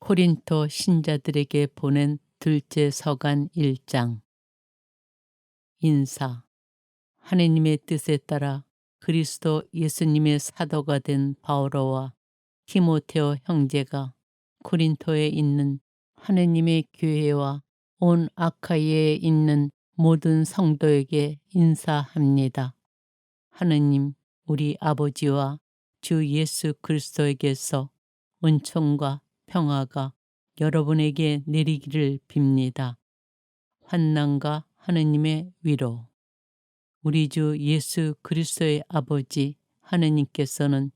코린토 신자들에게 보낸 둘째 서간 1장. 인사. 하느님의 뜻에 따라 그리스도 예수님의 사도가 된 바오로와 디모데오 형제가 코린토에 있는 하느님의 교회와 온 아카이아에 있는 모든 성도에게 인사합니다. 하느님 우리 아버지와 주 예수 그리스도에게서 은총과 평화가 여러분에게 내리기를 빕니다. 환난과 하느님의 위로. 우리 주 예수 그리스도의 아버지 하느님께서는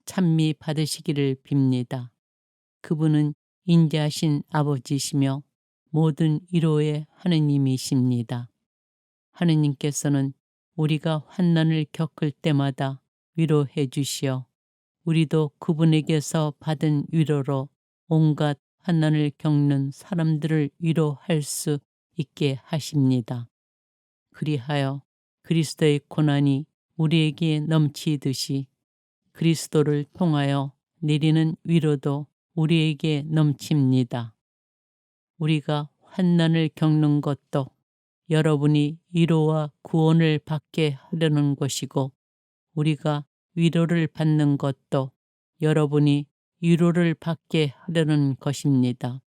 찬미 받으시기를 빕니다. 그분은 인자하신 아버지시며 모든 위로의 하느님이십니다. 하느님께서는 우리가 환난을 겪을 때마다 위로해 주시어 우리도 그분에게서 받은 위로로 온갖 환난을 겪는 사람들을 위로할 수 있게 하십니다. 그리하여 그리스도의 고난이 우리에게 넘치듯이 그리스도를 통하여 내리는 위로도 우리에게 넘칩니다. 우리가 환난을 겪는 것도 여러분이 위로와 구원을 받게 하려는 것이고, 우리가 위로를 받는 것도 여러분이 위로를 받게 하려는 것입니다.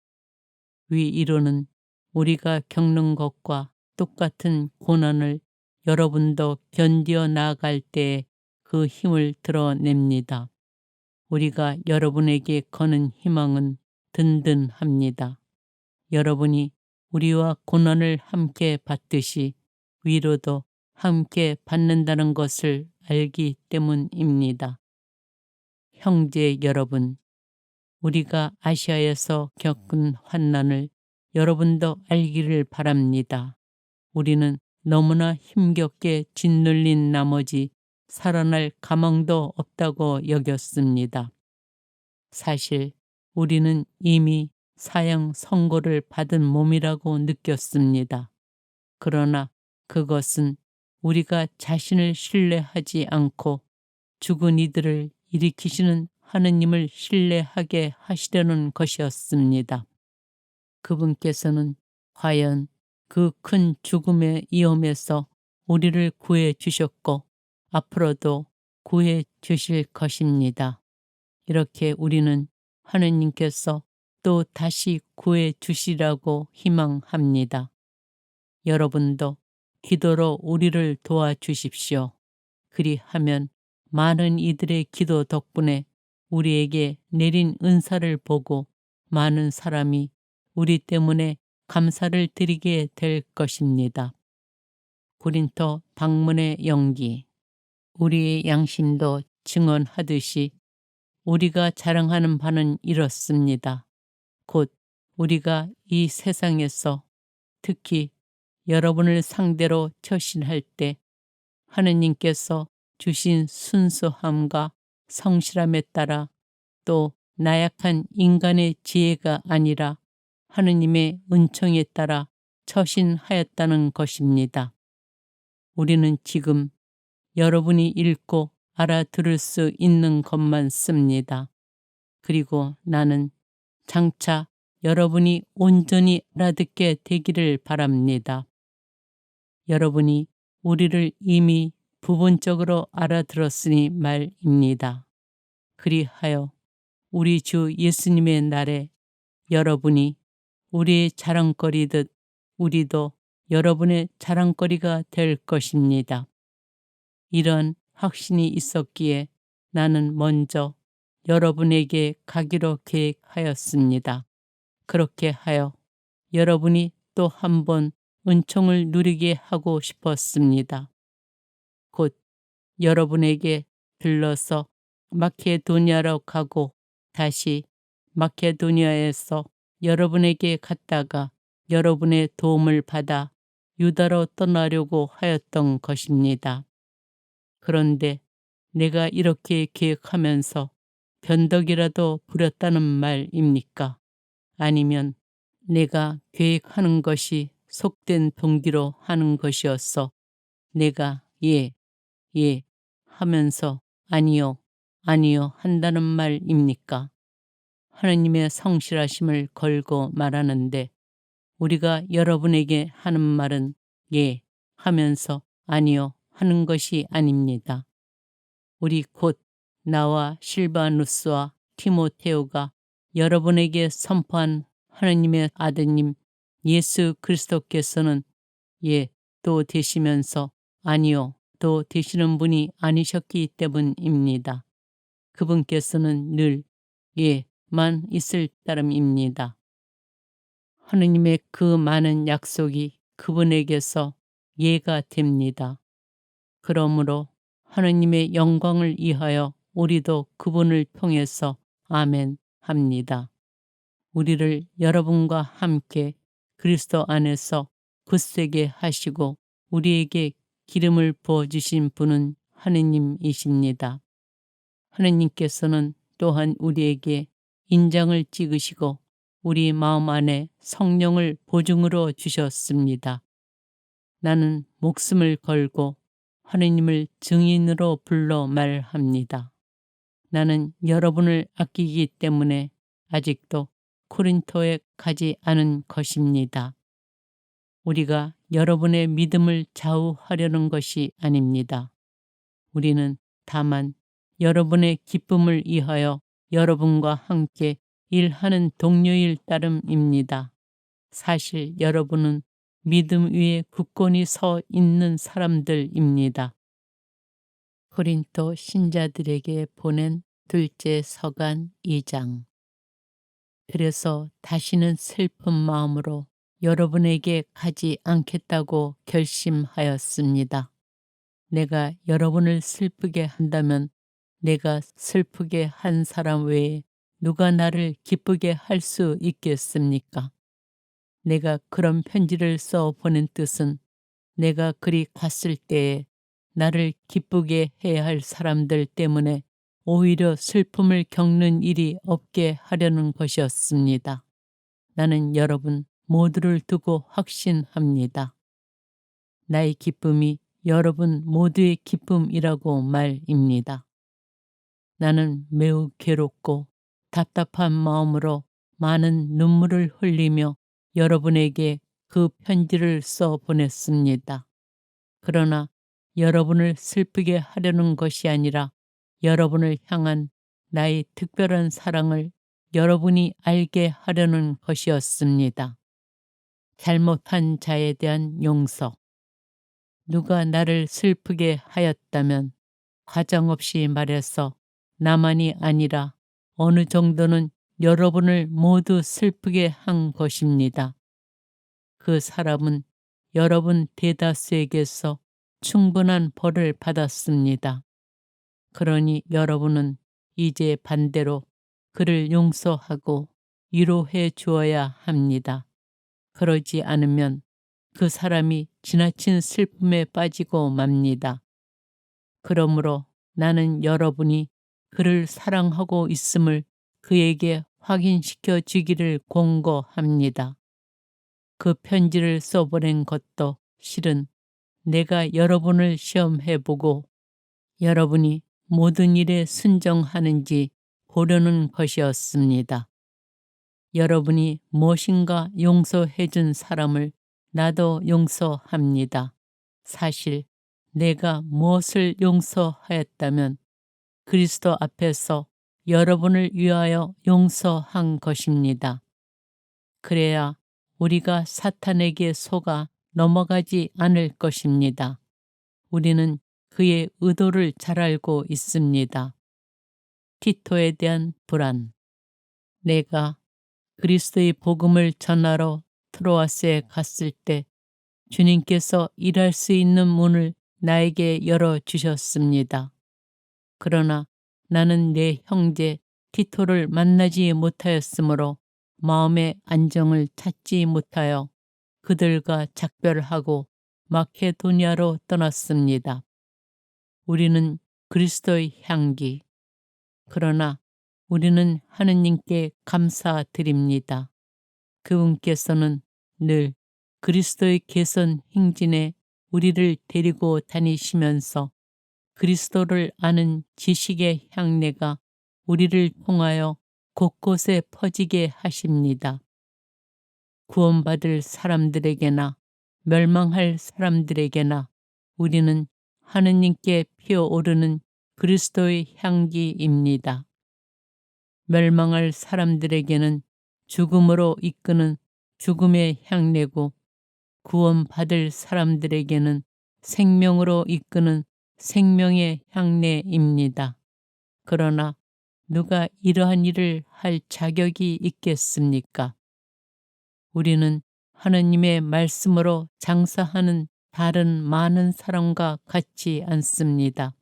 위로는 우리가 겪는 것과 똑같은 고난을 여러분도 견디어 나아갈 때에 그 힘을 드러냅니다. 우리가 여러분에게 거는 희망은 든든합니다. 여러분이 우리와 고난을 함께 받듯이 위로도 함께 받는다는 것을 알기 때문입니다. 형제 여러분, 우리가 아시아에서 겪은 환난을 여러분도 알기를 바랍니다. 우리는 너무나 힘겹게 짓눌린 나머지 살아날 가망도 없다고 여겼습니다. 사실 우리는 이미 사형 선고를 받은 몸이라고 느꼈습니다. 그러나 그것은 우리가 자신을 신뢰하지 않고 죽은 이들을 일으키시는 하느님을 신뢰하게 하시려는 것이었습니다. 그분께서는 과연 그 큰 죽음의 위험에서 우리를 구해 주셨고 앞으로도 구해 주실 것입니다. 이렇게 우리는 하느님께서 또 다시 구해 주시라고 희망합니다. 여러분도 기도로 우리를 도와주십시오. 그리하면 많은 이들의 기도 덕분에 우리에게 내린 은사를 보고 많은 사람이 우리 때문에 감사를 드리게 될 것입니다. 고린토 방문의 연기. 우리의 양심도 증언하듯이 우리가 자랑하는 바는 이렇습니다. 곧 우리가 이 세상에서 특히 여러분을 상대로 처신할 때 하느님께서 주신 순수함과 성실함에 따라 또 나약한 인간의 지혜가 아니라 하느님의 은총에 따라 처신하였다는 것입니다. 우리는 지금 여러분이 읽고 알아들을 수 있는 것만 씁니다. 그리고 나는 장차 여러분이 온전히 알아듣게 되기를 바랍니다. 여러분이 우리를 이미 부분적으로 알아들었으니 말입니다. 그리하여 우리 주 예수님의 날에 여러분이 우리의 자랑거리듯 우리도 여러분의 자랑거리가 될 것입니다. 이런 확신이 있었기에 나는 먼저 여러분에게 가기로 계획하였습니다. 그렇게 하여 여러분이 또 한 번 은총을 누리게 하고 싶었습니다. 곧 여러분에게 들러서 마케도니아로 가고 다시 마케도니아에서 여러분에게 갔다가 여러분의 도움을 받아 유다로 떠나려고 하였던 것입니다. 그런데 내가 이렇게 계획하면서 변덕이라도 부렸다는 말입니까? 아니면 내가 계획하는 것이 속된 동기로 하는 것이었어 내가 예 하면서 아니요 한다는 말입니까? 하느님의 성실하심을 걸고 말하는데 우리가 여러분에게 하는 말은 예 하면서 아니요 하는 것이 아닙니다. 우리 곧 나와 실바누스와 티모테오가 여러분에게 선포한 하느님의 아드님 예수 그리스도께서는 예 또 되시면서 아니요 또 되시는 분이 아니셨기 때문입니다. 그분께서는 늘 예만 있을 따름입니다. 하느님의 그 많은 약속이 그분에게서 예가 됩니다. 그러므로 하느님의 영광을 위하여 우리도 그분을 통해서 아멘 합니다. 우리를 여러분과 함께 그리스도 안에서 굳세게 하시고 우리에게 기름을 부어주신 분은 하느님이십니다. 하느님께서는 또한 우리에게 인장을 찍으시고 우리 마음 안에 성령을 보증으로 주셨습니다. 나는 목숨을 걸고 하느님을 증인으로 불러 말합니다. 나는 여러분을 아끼기 때문에 아직도 코린토에 가지 않은 것입니다. 우리가 여러분의 믿음을 좌우하려는 것이 아닙니다. 우리는 다만 여러분의 기쁨을 위하여 여러분과 함께 일하는 동료일 따름입니다. 사실 여러분은 믿음 위에 굳건히 서 있는 사람들입니다. 코린토 신자들에게 보낸 둘째 서간 2장. 그래서 다시는 슬픈 마음으로 여러분에게 가지 않겠다고 결심하였습니다. 내가 여러분을 슬프게 한다면 내가 슬프게 한 사람 외에 누가 나를 기쁘게 할 수 있겠습니까? 내가 그런 편지를 써 보낸 뜻은 내가 그리 갔을 때에 나를 기쁘게 해야 할 사람들 때문에 오히려 슬픔을 겪는 일이 없게 하려는 것이었습니다. 나는 여러분 모두를 두고 확신합니다. 나의 기쁨이 여러분 모두의 기쁨이라고 말입니다. 나는 매우 괴롭고 답답한 마음으로 많은 눈물을 흘리며 여러분에게 그 편지를 써 보냈습니다. 그러나 여러분을 슬프게 하려는 것이 아니라 여러분을 향한 나의 특별한 사랑을 여러분이 알게 하려는 것이었습니다. 잘못한 자에 대한 용서. 누가 나를 슬프게 하였다면 가정없이 말해서 나만이 아니라 어느 정도는 여러분을 모두 슬프게 한 것입니다. 그 사람은 여러분 대다수에게서 충분한 벌을 받았습니다. 그러니 여러분은 이제 반대로 그를 용서하고 위로해 주어야 합니다. 그러지 않으면 그 사람이 지나친 슬픔에 빠지고 맙니다. 그러므로 나는 여러분이 그를 사랑하고 있음을 그에게 확인시켜 주기를 권고합니다. 그 편지를 써보낸 것도 실은 내가 여러분을 시험해보고 여러분이 모든 일에 순종하는지 보려는 것이었습니다. 여러분이 무엇인가 용서해 준 사람을 나도 용서합니다. 사실 내가 무엇을 용서하였다면 그리스도 앞에서 여러분을 위하여 용서한 것입니다. 그래야 우리가 사탄에게 속아 넘어가지 않을 것입니다. 우리는 그의 의도를 잘 알고 있습니다. 티토에 대한 불안. 내가 그리스도의 복음을 전하러 트로아스에 갔을 때 주님께서 일할 수 있는 문을 나에게 열어주셨습니다. 그러나 나는 내 형제 티토를 만나지 못하였으므로 마음의 안정을 찾지 못하여 그들과 작별하고 마케도니아로 떠났습니다. 우리는 그리스도의 향기. 그러나 우리는 하느님께 감사드립니다. 그분께서는 늘 그리스도의 개선 행진에 우리를 데리고 다니시면서 그리스도를 아는 지식의 향내가 우리를 통하여 곳곳에 퍼지게 하십니다. 구원받을 사람들에게나 멸망할 사람들에게나 우리는 하느님께 피어오르는 그리스도의 향기입니다. 멸망할 사람들에게는 죽음으로 이끄는 죽음의 향내고 구원받을 사람들에게는 생명으로 이끄는 생명의 향내입니다. 그러나 누가 이러한 일을 할 자격이 있겠습니까? 우리는 하느님의 말씀으로 장사하는 다른 많은 사람과 같지 않습니다.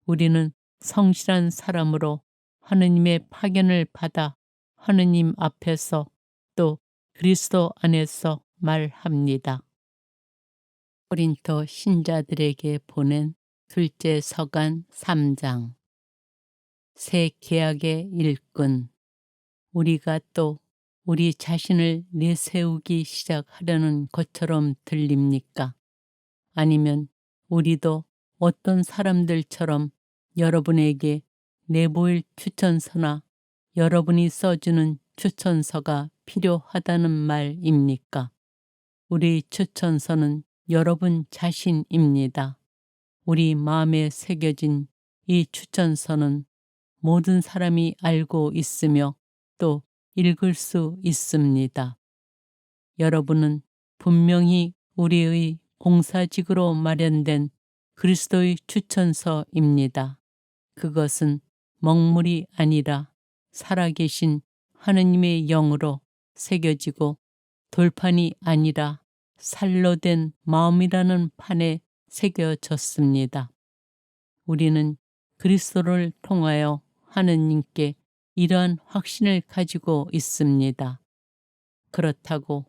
우리는 성실한 사람으로 하느님의 파견을 받아 하느님 앞에서 또 그리스도 안에서 말합니다. 고린도 신자들에게 보낸 둘째 서간 3장. 새 계약의 일꾼. 우리가 또 우리 자신을 내세우기 시작하려는 것처럼 들립니까? 아니면 우리도 어떤 사람들처럼 여러분에게 내보일 추천서나 여러분이 써주는 추천서가 필요하다는 말입니까? 우리 추천서는 여러분 자신입니다. 우리 마음에 새겨진 이 추천서는 모든 사람이 알고 있으며 또 읽을 수 있습니다. 여러분은 분명히 우리의 공사직으로 마련된 그리스도의 추천서입니다. 그것은 먹물이 아니라 살아계신 하느님의 영으로 새겨지고 돌판이 아니라 살로 된 마음이라는 판에 새겨졌습니다. 우리는 그리스도를 통하여 하느님께 이러한 확신을 가지고 있습니다. 그렇다고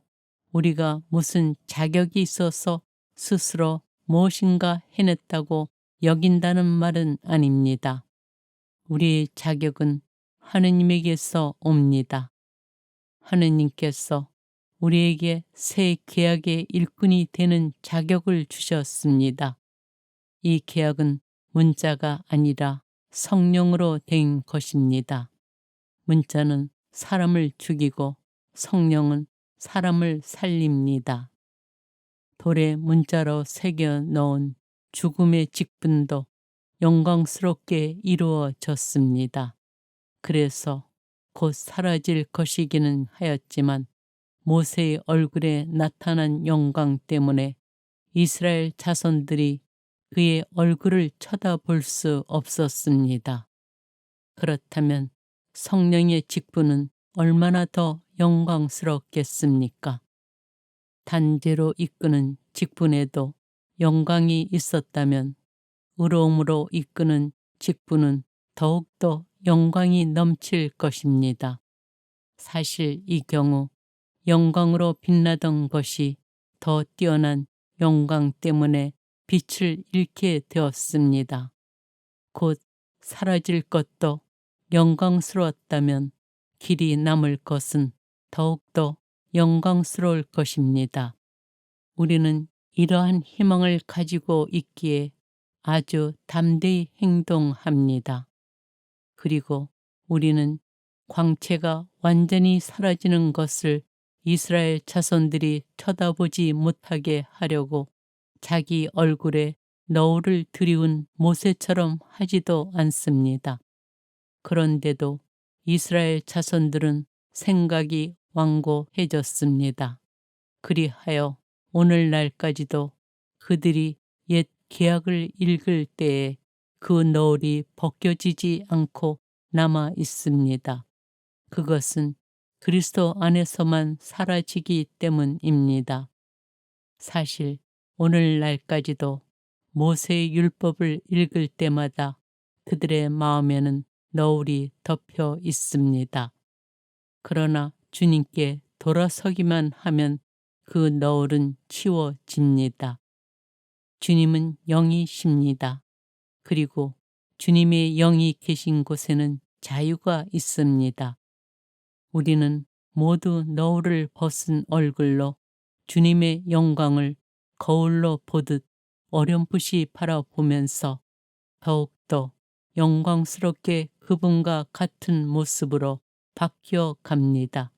우리가 무슨 자격이 있어서 스스로 무엇인가 해냈다고 여긴다는 말은 아닙니다. 우리의 자격은 하느님에게서 옵니다. 하느님께서 우리에게 새 계약의 일꾼이 되는 자격을 주셨습니다. 이 계약은 문자가 아니라 성령으로 된 것입니다. 문자는 사람을 죽이고 성령은 사람을 살립니다. 돌에 문자로 새겨 넣은 죽음의 직분도 영광스럽게 이루어졌습니다. 그래서 곧 사라질 것이기는 하였지만 모세의 얼굴에 나타난 영광 때문에 이스라엘 자손들이 그의 얼굴을 쳐다볼 수 없었습니다. 그렇다면 성령의 직분은 얼마나 더 영광스럽겠습니까? 단죄로 이끄는 직분에도 영광이 있었다면 의로움으로 이끄는 직분은 더욱더 영광이 넘칠 것입니다. 사실 이 경우 영광으로 빛나던 것이 더 뛰어난 영광 때문에 빛을 잃게 되었습니다. 곧 사라질 것도 영광스러웠다면 길이 남을 것은 더욱더 영광스러울 것입니다. 우리는 이러한 희망을 가지고 있기에 아주 담대히 행동합니다. 그리고 우리는 광채가 완전히 사라지는 것을 이스라엘 자손들이 쳐다보지 못하게 하려고 자기 얼굴에 너울을 들이운 모세처럼 하지도 않습니다. 그런데도 이스라엘 자손들은 생각이 완고해졌습니다. 그리하여 오늘날까지도 그들이 옛 계약을 읽을 때에 그 너울이 벗겨지지 않고 남아 있습니다. 그것은 그리스도 안에서만 사라지기 때문입니다. 사실 오늘날까지도 모세의 율법을 읽을 때마다 그들의 마음에는 너울이 덮여 있습니다. 그러나 주님께 돌아서기만 하면 그 너울은 치워집니다. 주님은 영이십니다. 그리고 주님의 영이 계신 곳에는 자유가 있습니다. 우리는 모두 너울을 벗은 얼굴로 주님의 영광을 거울로 보듯 어렴풋이 바라보면서 더욱더 영광스럽게 그분과 같은 모습으로 바뀌어 갑니다.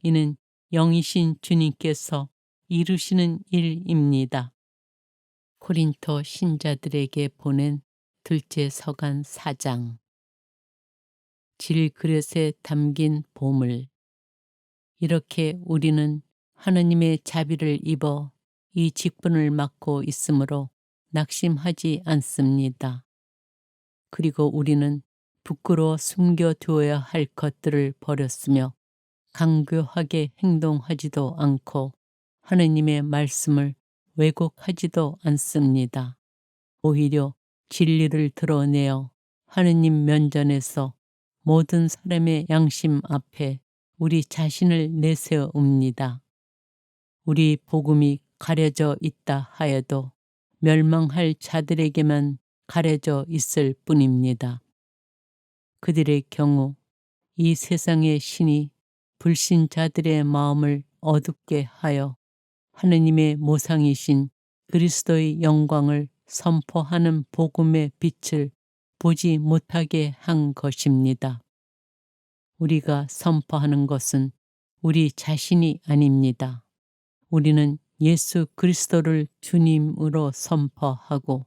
이는 영이신 주님께서 이루시는 일입니다. 코린토 신자들에게 보낸 둘째 서간 4장. 질그릇에 담긴 보물. 이렇게 우리는 하느님의 자비를 입어 이 직분을 맡고 있으므로 낙심하지 않습니다. 그리고 우리는 부끄러워 숨겨두어야 할 것들을 버렸으며 강교하게 행동하지도 않고 하느님의 말씀을 왜곡하지도 않습니다. 오히려 진리를 드러내어 하느님 면전에서 모든 사람의 양심 앞에 우리 자신을 내세웁니다. 우리 복음이 가려져 있다 하여도 멸망할 자들에게만 가려져 있을 뿐입니다. 그들의 경우 이 세상의 신이 불신자들의 마음을 어둡게 하여 하느님의 모상이신 그리스도의 영광을 선포하는 복음의 빛을 보지 못하게 한 것입니다. 우리가 선포하는 것은 우리 자신이 아닙니다. 우리는 예수 그리스도를 주님으로 선포하고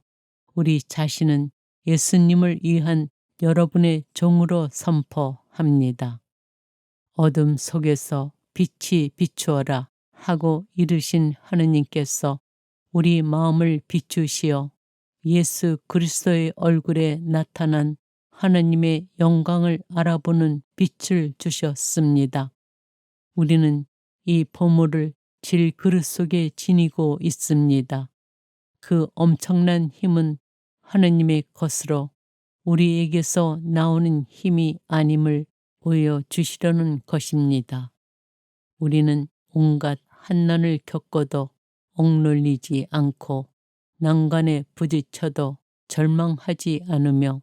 우리 자신은 예수님을 위한 여러분의 종으로 선포합니다. 어둠 속에서 빛이 비추어라 하고 이르신 하느님께서 우리 마음을 비추시어 예수 그리스도의 얼굴에 나타난 하느님의 영광을 알아보는 빛을 주셨습니다. 우리는 이 보물을 질그릇 속에 지니고 있습니다. 그 엄청난 힘은 하느님의 것으로 우리에게서 나오는 힘이 아님을 보여주시려는 것입니다. 우리는 온갖 환난을 겪어도 억눌리지 않고 난관에 부딪혀도 절망하지 않으며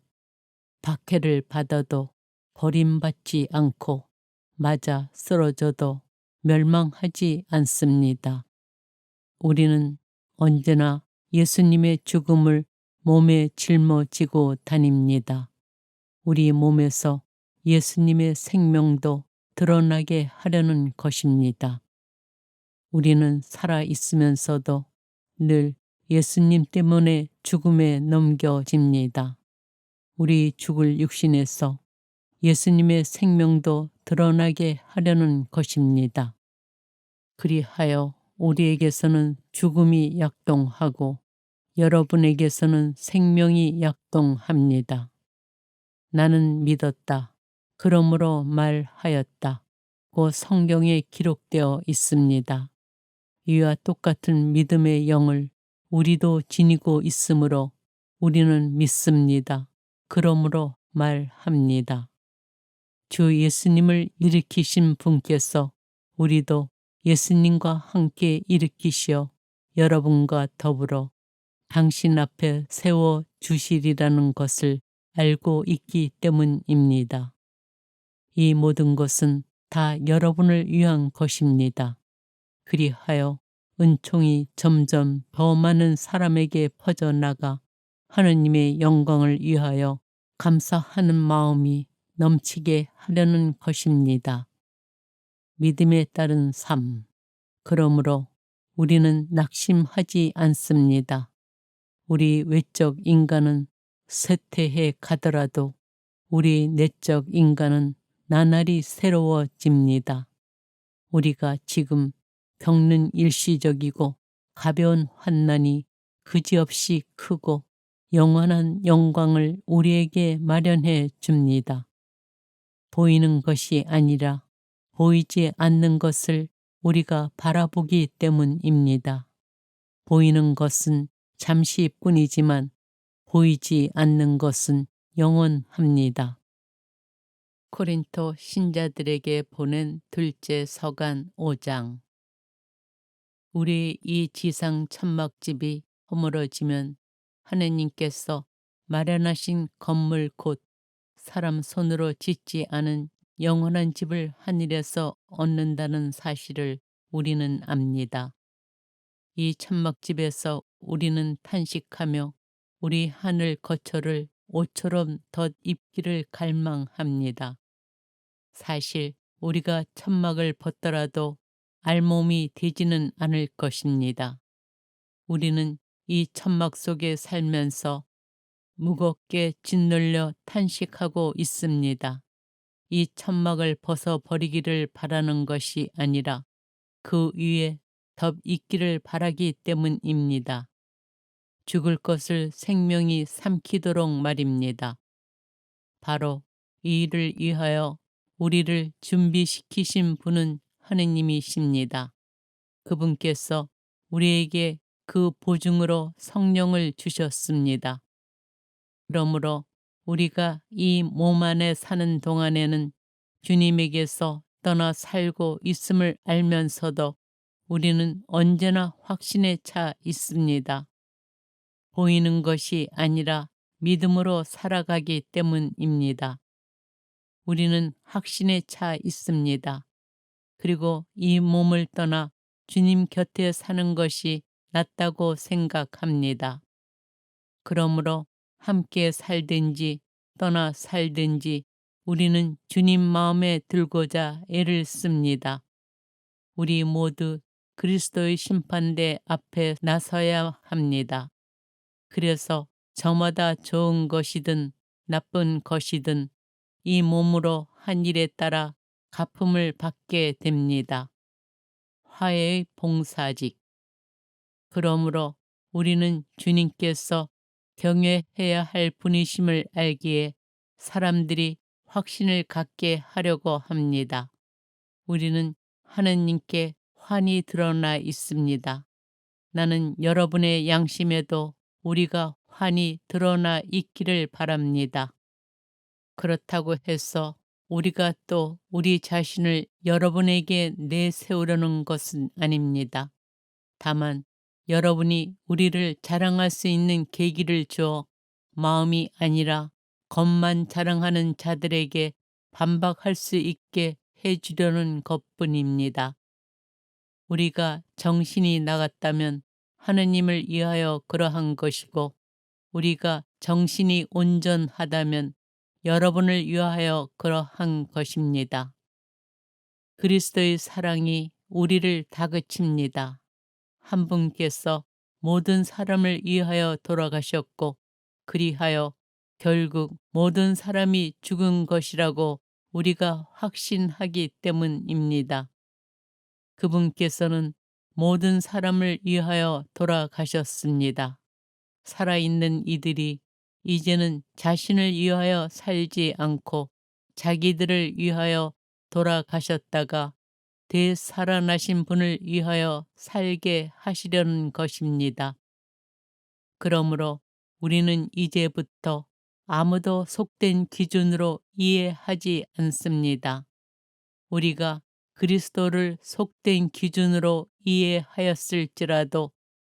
박해를 받아도 버림받지 않고 맞아 쓰러져도 멸망하지 않습니다. 우리는 언제나 예수님의 죽음을 몸에 짊어지고 다닙니다. 우리 몸에서 예수님의 생명도 드러나게 하려는 것입니다. 우리는 살아 있으면서도 늘 예수님 때문에 죽음에 넘겨집니다. 우리 죽을 육신에서 예수님의 생명도 드러나게 하려는 것입니다. 그리하여 우리에게서는 죽음이 약동하고 여러분에게서는 생명이 약동합니다. 나는 믿었다. 그러므로 말하였다. 고 성경에 기록되어 있습니다. 이와 똑같은 믿음의 영을 우리도 지니고 있으므로 우리는 믿습니다. 그러므로 말합니다. 주 예수님을 일으키신 분께서 우리도 예수님과 함께 일으키시어 여러분과 더불어 당신 앞에 세워 주시리라는 것을 알고 있기 때문입니다. 이 모든 것은 다 여러분을 위한 것입니다. 그리하여 은총이 점점 더 많은 사람에게 퍼져나가 하느님의 영광을 위하여 감사하는 마음이 넘치게 하려는 것입니다. 믿음에 따른 삶. 그러므로 우리는 낙심하지 않습니다. 우리 외적 인간은 쇠퇴해 가더라도 우리 내적 인간은 나날이 새로워집니다. 우리가 지금 겪는 일시적이고 가벼운 환난이 그지없이 크고 영원한 영광을 우리에게 마련해 줍니다. 보이는 것이 아니라 보이지 않는 것을 우리가 바라보기 때문입니다. 보이는 것은 잠시뿐이지만 보이지 않는 것은 영원합니다. 코린토 신자들에게 보낸 둘째 서간 5장. 우리 이 지상 천막집이 허물어지면 하느님께서 마련하신 건물 곧 사람 손으로 짓지 않은 영원한 집을 하늘에서 얻는다는 사실을 우리는 압니다. 이 천막집에서 우리는 탄식하며 우리 하늘 거처를 옷처럼 덧입기를 갈망합니다. 사실 우리가 천막을 벗더라도 알몸이 되지는 않을 것입니다. 우리는 이 천막 속에 살면서 무겁게 짓눌려 탄식하고 있습니다. 이 천막을 벗어버리기를 바라는 것이 아니라 그 위에 덧 있기를 바라기 때문입니다. 죽을 것을 생명이 삼키도록 말입니다. 바로 이 일을 위하여 우리를 준비시키신 분은 하느님이십니다. 그분께서 우리에게 그 보증으로 성령을 주셨습니다. 그러므로 우리가 이 몸 안에 사는 동안에는 주님에게서 떠나 살고 있음을 알면서도 우리는 언제나 확신에 차 있습니다. 보이는 것이 아니라 믿음으로 살아가기 때문입니다. 우리는 확신에 차 있습니다. 그리고 이 몸을 떠나 주님 곁에 사는 것이 낫다고 생각합니다. 그러므로 함께 살든지 떠나 살든지 우리는 주님 마음에 들고자 애를 씁니다. 우리 모두 그리스도의 심판대 앞에 나서야 합니다. 그래서 저마다 좋은 것이든 나쁜 것이든 이 몸으로 한 일에 따라 갚음을 받게 됩니다. 화해의 봉사직. 그러므로 우리는 주님께서 경외해야 할 분이심을 알기에 사람들이 확신을 갖게 하려고 합니다. 우리는 하느님께 환히 드러나 있습니다. 나는 여러분의 양심에도 우리가 환히 드러나 있기를 바랍니다. 그렇다고 해서 우리가 또 우리 자신을 여러분에게 내세우려는 것은 아닙니다. 다만 여러분이 우리를 자랑할 수 있는 계기를 주어 마음이 아니라 겉만 자랑하는 자들에게 반박할 수 있게 해주려는 것뿐입니다. 우리가 정신이 나갔다면 하느님을 위하여 그러한 것이고 우리가 정신이 온전하다면 여러분을 위하여 그러한 것입니다. 그리스도의 사랑이 우리를 다그칩니다. 한 분께서 모든 사람을 위하여 돌아가셨고 그리하여 결국 모든 사람이 죽은 것이라고 우리가 확신하기 때문입니다. 그분께서는 모든 사람을 위하여 돌아가셨습니다. 살아있는 이들이 이제는 자신을 위하여 살지 않고 자기들을 위하여 돌아가셨다가 되살아나신 분을 위하여 살게 하시려는 것입니다. 그러므로 우리는 이제부터 아무도 속된 기준으로 이해하지 않습니다. 우리가 그리스도를 속된 기준으로 이해하였을지라도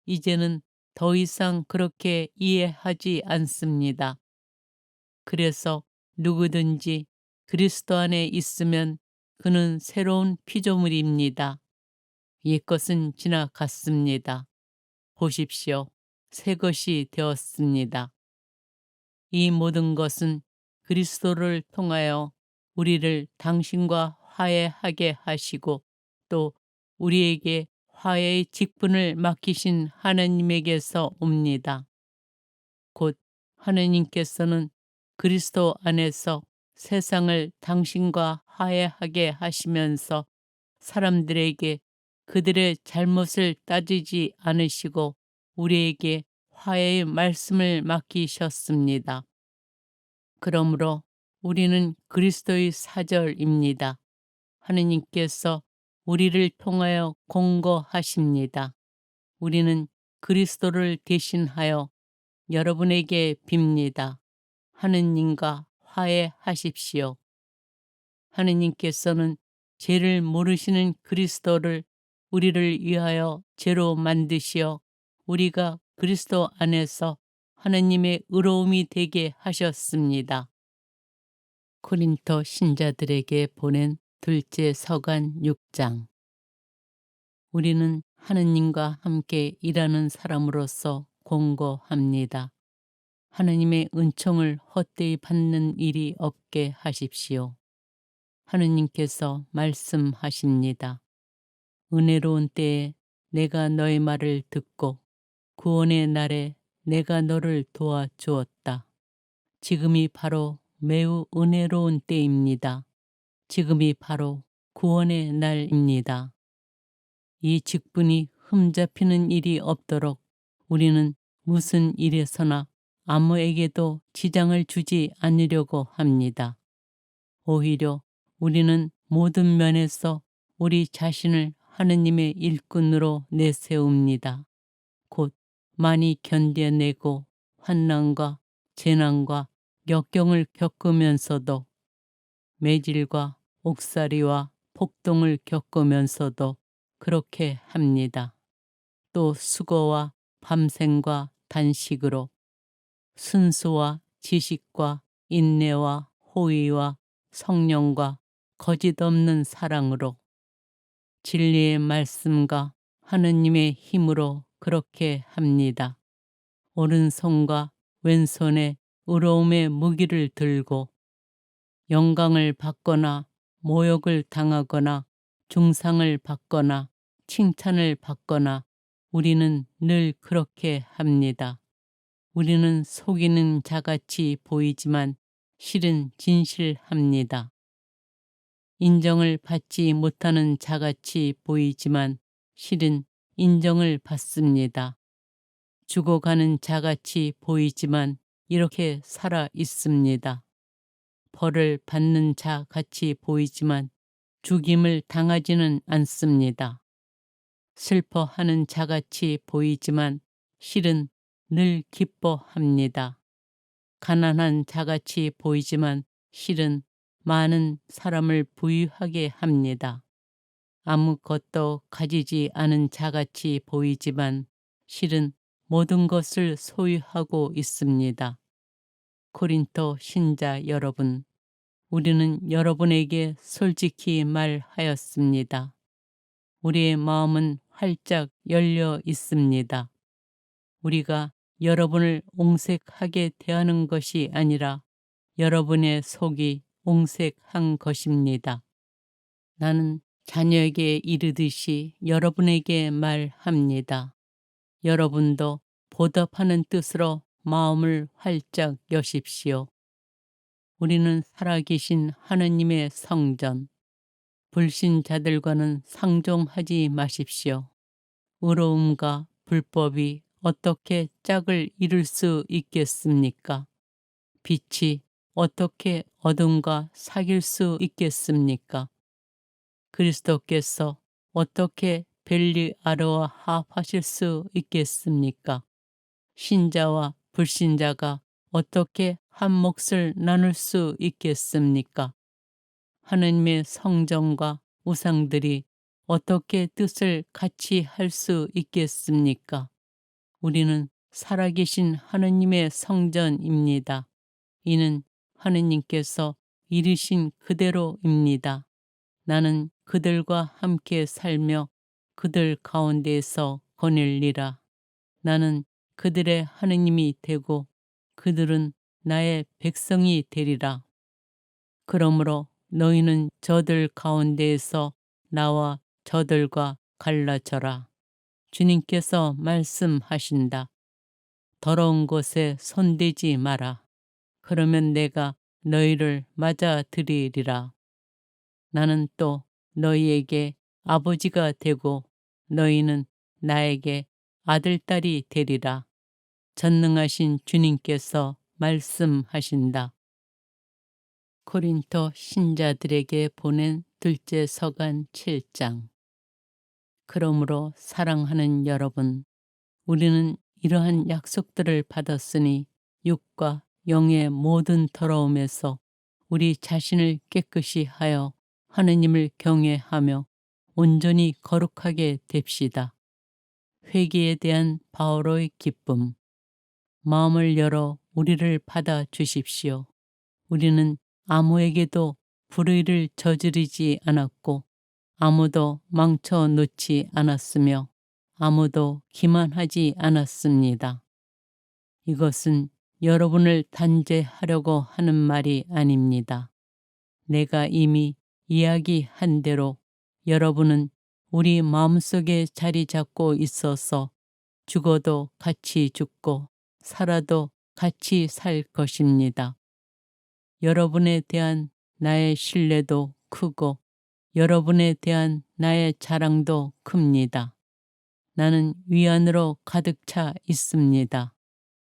이제는 더 이상 그렇게 이해하지 않습니다. 그래서 누구든지 그리스도 안에 있으면 그는 새로운 피조물입니다. 옛것은 지나갔습니다. 보십시오. 새 것이 되었습니다. 이 모든 것은 그리스도를 통하여 우리를 당신과 화해하게 하시고 또 우리에게 화해의 직분을 맡기신 하느님에게서 옵니다. 곧 하느님께서는 그리스도 안에서 세상을 당신과 화해하게 하시면서 사람들에게 그들의 잘못을 따지지 않으시고 우리에게 화해의 말씀을 맡기셨습니다. 그러므로 우리는 그리스도의 사절입니다. 하느님께서 우리를 통하여 공고하십니다. 우리는 그리스도를 대신하여 여러분에게 빕니다. 하느님과 화해하십시오. 하느님께서는 죄를 모르시는 그리스도를 우리를 위하여 죄로 만드시어 우리가 그리스도 안에서 하느님의 의로움이 되게 하셨습니다. 고린토 신자들에게 보낸 둘째 서간 6장. 우리는 하느님과 함께 일하는 사람으로서 공고합니다. 하느님의 은총을 헛되이 받는 일이 없게 하십시오. 하느님께서 말씀하십니다. 은혜로운 때에 내가 너의 말을 듣고 구원의 날에 내가 너를 도와주었다. 지금이 바로 매우 은혜로운 때입니다. 지금이 바로 구원의 날입니다. 이 직분이 흠잡히는 일이 없도록 우리는 무슨 일에서나 아무에게도 지장을 주지 않으려고 합니다. 오히려 우리는 모든 면에서 우리 자신을 하느님의 일꾼으로 내세웁니다. 곧 많이 견뎌내고 환난과 재난과 역경을 겪으면서도 매질과 옥살이와 폭동을 겪으면서도 그렇게 합니다. 또 수고와 밤샘과 단식으로 순수와 지식과 인내와 호의와 성령과 거짓 없는 사랑으로 진리의 말씀과 하느님의 힘으로 그렇게 합니다. 오른손과 왼손에 의로움의 무기를 들고 영광을 받거나 모욕을 당하거나 중상을 받거나 칭찬을 받거나 우리는 늘 그렇게 합니다. 우리는 속이는 자같이 보이지만 실은 진실합니다. 인정을 받지 못하는 자같이 보이지만 실은 인정을 받습니다. 죽어가는 자같이 보이지만 이렇게 살아 있습니다. 벌을 받는 자같이 보이지만 죽임을 당하지는 않습니다. 슬퍼하는 자같이 보이지만 실은 늘 기뻐합니다. 가난한 자같이 보이지만 실은 많은 사람을 부유하게 합니다. 아무것도 가지지 않은 자같이 보이지만 실은 모든 것을 소유하고 있습니다. 고린토 신자 여러분, 우리는 여러분에게 솔직히 말하였습니다. 우리의 마음은 활짝 열려 있습니다. 우리가 여러분을 옹색하게 대하는 것이 아니라 여러분의 속이 옹색한 것입니다. 나는 자녀에게 이르듯이 여러분에게 말합니다. 여러분도 보답하는 뜻으로 마음을 활짝 여십시오. 우리는 살아계신 하느님의 성전, 불신자들과는 상종하지 마십시오. 의로움과 불법이 어떻게 짝을 이룰 수 있겠습니까? 빛이 어떻게 어둠과 사귈 수 있겠습니까? 그리스도께서 어떻게 벨리아르와 합하실 수 있겠습니까? 신자와 불신자가 어떻게 한 몫을 나눌 수 있겠습니까? 하느님의 성전과 우상들이 어떻게 뜻을 같이 할 수 있겠습니까? 우리는 살아계신 하느님의 성전입니다. 이는 하느님께서 이르신 그대로입니다. 나는 그들과 함께 살며 그들 가운데에서 거닐리라. 나는 그들의 하느님이 되고 그들은 나의 백성이 되리라. 그러므로 너희는 저들 가운데에서 나와 저들과 갈라져라. 주님께서 말씀하신다. 더러운 곳에 손대지 마라. 그러면 내가 너희를 맞아들이리라. 나는 또 너희에게 아버지가 되고 너희는 나에게 아들딸이 되리라. 전능하신 주님께서 말씀하신다. 고린토 신자들에게 보낸 둘째 서간 7장. 그러므로 사랑하는 여러분, 우리는 이러한 약속들을 받았으니 육과 영의 모든 더러움에서 우리 자신을 깨끗이 하여 하느님을 경외하며 온전히 거룩하게 됩시다. 회개에 대한 바오로의 기쁨. 마음을 열어 우리를 받아 주십시오. 우리는 아무에게도 불의를 저지르지 않았고 아무도 망쳐 놓지 않았으며 아무도 기만하지 않았습니다. 이것은 여러분을 단죄하려고 하는 말이 아닙니다. 내가 이미 이야기한 대로 여러분은 우리 마음속에 자리 잡고 있어서 죽어도 같이 죽고 살아도 같이 살 것입니다. 여러분에 대한 나의 신뢰도 크고 여러분에 대한 나의 자랑도 큽니다. 나는 위안으로 가득 차 있습니다.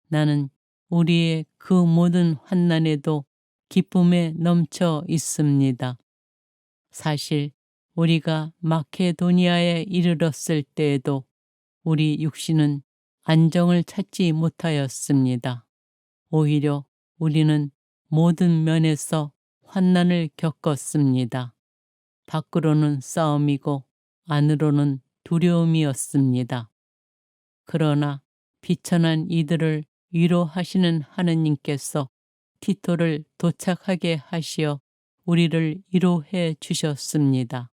나는 우리의 그 모든 환난에도 기쁨에 넘쳐 있습니다. 사실 우리가 마케도니아에 이르렀을 때에도 우리 육신은 안정을 찾지 못하였습니다. 오히려 우리는 모든 면에서 환난을 겪었습니다. 밖으로는 싸움이고 안으로는 두려움이었습니다. 그러나 비천한 이들을 위로하시는 하느님께서 티토를 도착하게 하시어 우리를 위로해 주셨습니다.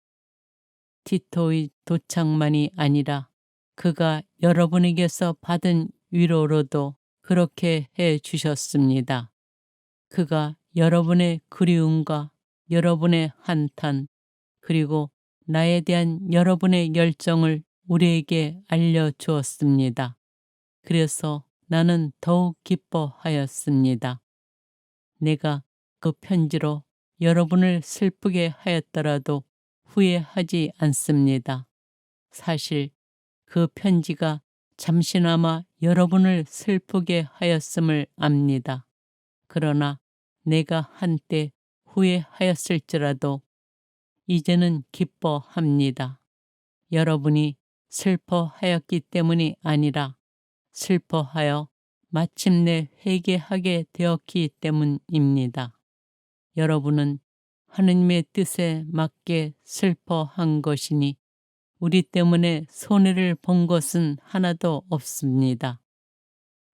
티토의 도착만이 아니라 그가 여러분에게서 받은 위로로도 그렇게 해 주셨습니다. 그가 여러분의 그리움과 여러분의 한탄 그리고 나에 대한 여러분의 열정을 우리에게 알려주었습니다. 그래서 나는 더욱 기뻐하였습니다. 내가 그 편지로 여러분을 슬프게 하였더라도 후회하지 않습니다. 사실 그 편지가 잠시나마 여러분을 슬프게 하였음을 압니다. 그러나 내가 한때 후회하였을지라도 이제는 기뻐합니다. 여러분이 슬퍼하였기 때문이 아니라 슬퍼하여 마침내 회개하게 되었기 때문입니다. 여러분은 하느님의 뜻에 맞게 슬퍼한 것이니 우리 때문에 손해를 본 것은 하나도 없습니다.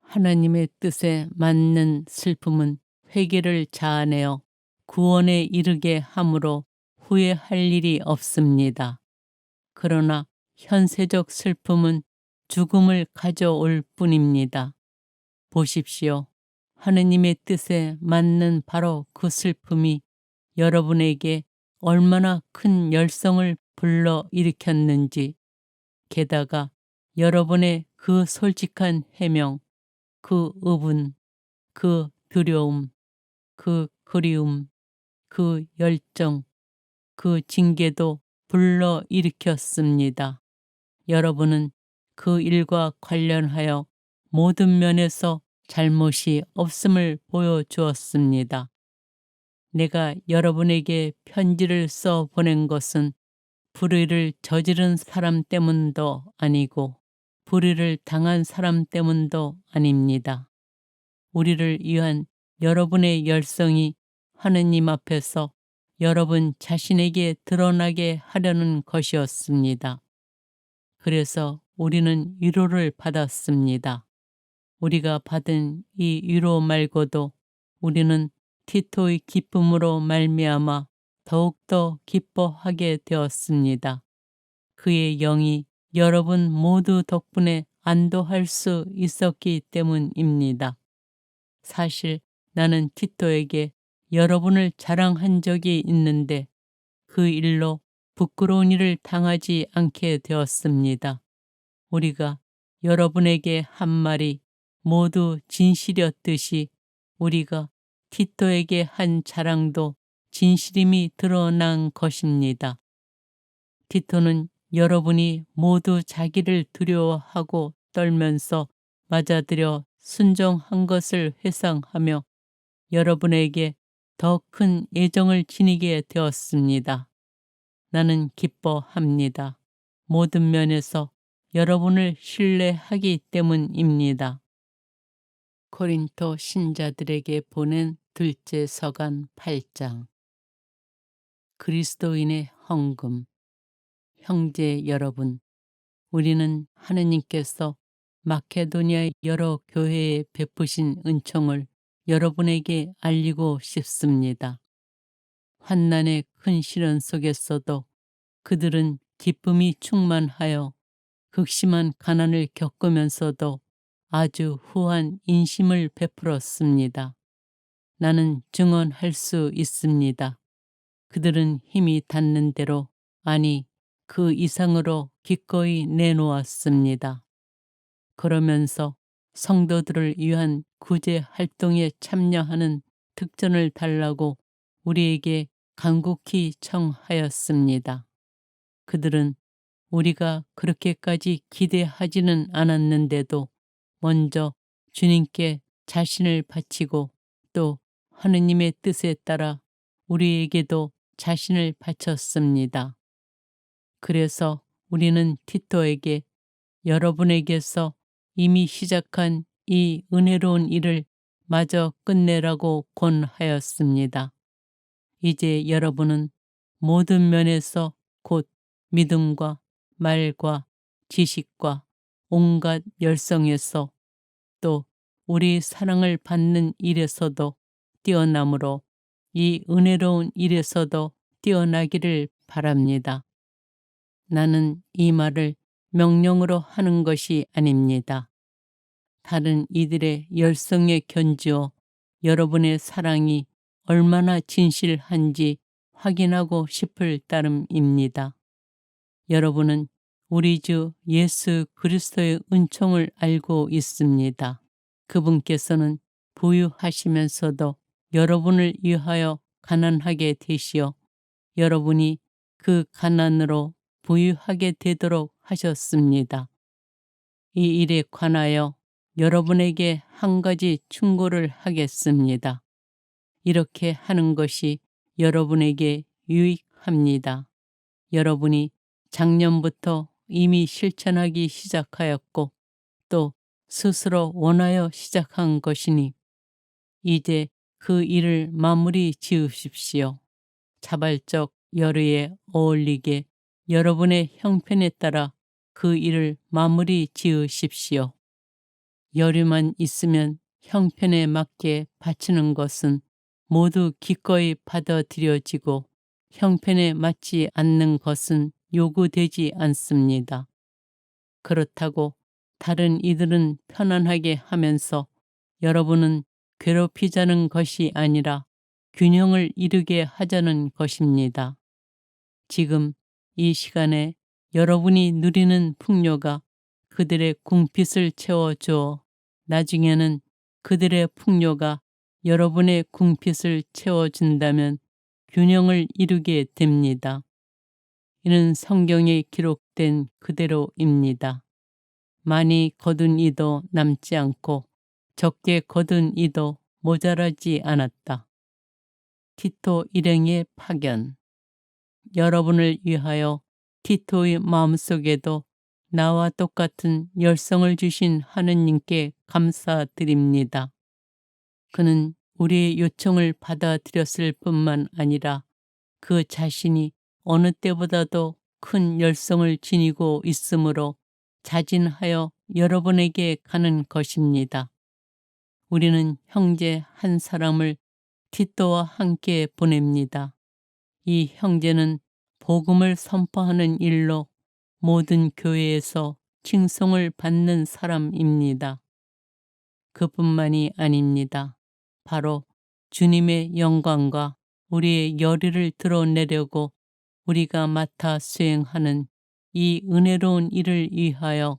하나님의 뜻에 맞는 슬픔은 회개를 자아내어 구원에 이르게 함으로 후회할 일이 없습니다. 그러나 현세적 슬픔은 죽음을 가져올 뿐입니다. 보십시오. 하느님의 뜻에 맞는 바로 그 슬픔이 여러분에게 얼마나 큰 열성을 불러 일으켰는지, 게다가 여러분의 그 솔직한 해명, 그 의분, 그 두려움, 그 그리움, 그 열정, 그 징계도 불러 일으켰습니다. 여러분은 그 일과 관련하여 모든 면에서 잘못이 없음을 보여주었습니다. 내가 여러분에게 편지를 써 보낸 것은 불의를 저지른 사람 때문도 아니고 불의를 당한 사람 때문도 아닙니다. 우리를 위한 여러분의 열성이 하느님 앞에서 여러분 자신에게 드러나게 하려는 것이었습니다. 그래서 우리는 위로를 받았습니다. 우리가 받은 이 위로 말고도 우리는 티토의 기쁨으로 말미암아 더욱더 기뻐하게 되었습니다. 그의 영이 여러분 모두 덕분에 안도할 수 있었기 때문입니다. 사실 나는 티토에게 여러분을 자랑한 적이 있는데 그 일로 부끄러운 일을 당하지 않게 되었습니다. 우리가 여러분에게 한 말이 모두 진실이었듯이 우리가 티토에게 한 자랑도 진실임이 드러난 것입니다. 티토는 여러분이 모두 자기를 두려워하고 떨면서 맞아들여 순종한 것을 회상하며 여러분에게 더 큰 애정을 지니게 되었습니다. 나는 기뻐합니다. 모든 면에서 여러분을 신뢰하기 때문입니다. 고린토 신자들에게 보낸 둘째 서간 8장. 그리스도인의 헌금. 형제 여러분, 우리는 하느님께서 마케도니아 여러 교회에 베푸신 은총을 여러분에게 알리고 싶습니다. 환난의 큰 시련 속에서도 그들은 기쁨이 충만하여 극심한 가난을 겪으면서도 아주 후한 인심을 베풀었습니다. 나는 증언할 수 있습니다. 그들은 힘이 닿는 대로, 아니 그 이상으로 기꺼이 내놓았습니다. 그러면서 성도들을 위한 구제 활동에 참여하는 특전을 달라고 우리에게 간곡히 청하였습니다. 그들은 우리가 그렇게까지 기대하지는 않았는데도 먼저 주님께 자신을 바치고 또 하느님의 뜻에 따라 우리에게도 자신을 바쳤습니다. 그래서 우리는 티토에게 여러분에게서 이미 시작한 이 은혜로운 일을 마저 끝내라고 권하였습니다. 이제 여러분은 모든 면에서 곧 믿음과 말과 지식과 온갖 열성에서 또 우리 사랑을 받는 일에서도 뛰어남으로 이 은혜로운 일에서도 뛰어나기를 바랍니다. 나는 이 말을 명령으로 하는 것이 아닙니다. 다른 이들의 열성에 견주어 여러분의 사랑이 얼마나 진실한지 확인하고 싶을 따름입니다. 여러분은 우리 주 예수 그리스도의 은총을 알고 있습니다. 그분께서는 부유하시면서도 여러분을 위하여 가난하게 되시어 여러분이 그 가난으로 부유하게 되도록 하셨습니다. 이 일에 관하여 여러분에게 한 가지 충고를 하겠습니다. 이렇게 하는 것이 여러분에게 유익합니다. 여러분이 작년부터 이미 실천하기 시작하였고 또 스스로 원하여 시작한 것이니 이제 그 일을 마무리 지으십시오. 자발적 열의에 어울리게 여러분의 형편에 따라 그 일을 마무리 지으십시오. 여유만 있으면 형편에 맞게 바치는 것은 모두 기꺼이 받아들여지고 형편에 맞지 않는 것은 요구되지 않습니다. 그렇다고 다른 이들은 편안하게 하면서 여러분은 괴롭히자는 것이 아니라 균형을 이루게 하자는 것입니다. 지금 이 시간에 여러분이 누리는 풍요가 그들의 궁핍을 채워주어 나중에는 그들의 풍요가 여러분의 궁핍을 채워준다면 균형을 이루게 됩니다. 이는 성경에 기록된 그대로입니다. 많이 거둔 이도 남지 않고 적게 거둔 이도 모자라지 않았다. 티토 일행의 파견. 여러분을 위하여 티토의 마음속에도 나와 똑같은 열성을 주신 하느님께 감사드립니다. 그는 우리의 요청을 받아들였을 뿐만 아니라 그 자신이 어느 때보다도 큰 열성을 지니고 있으므로 자진하여 여러분에게 가는 것입니다. 우리는 형제 한 사람을 티토와 함께 보냅니다. 이 형제는 복음을 선포하는 일로 모든 교회에서 칭송을 받는 사람입니다. 그뿐만이 아닙니다. 바로 주님의 영광과 우리의 열의를 드러내려고 우리가 맡아 수행하는 이 은혜로운 일을 위하여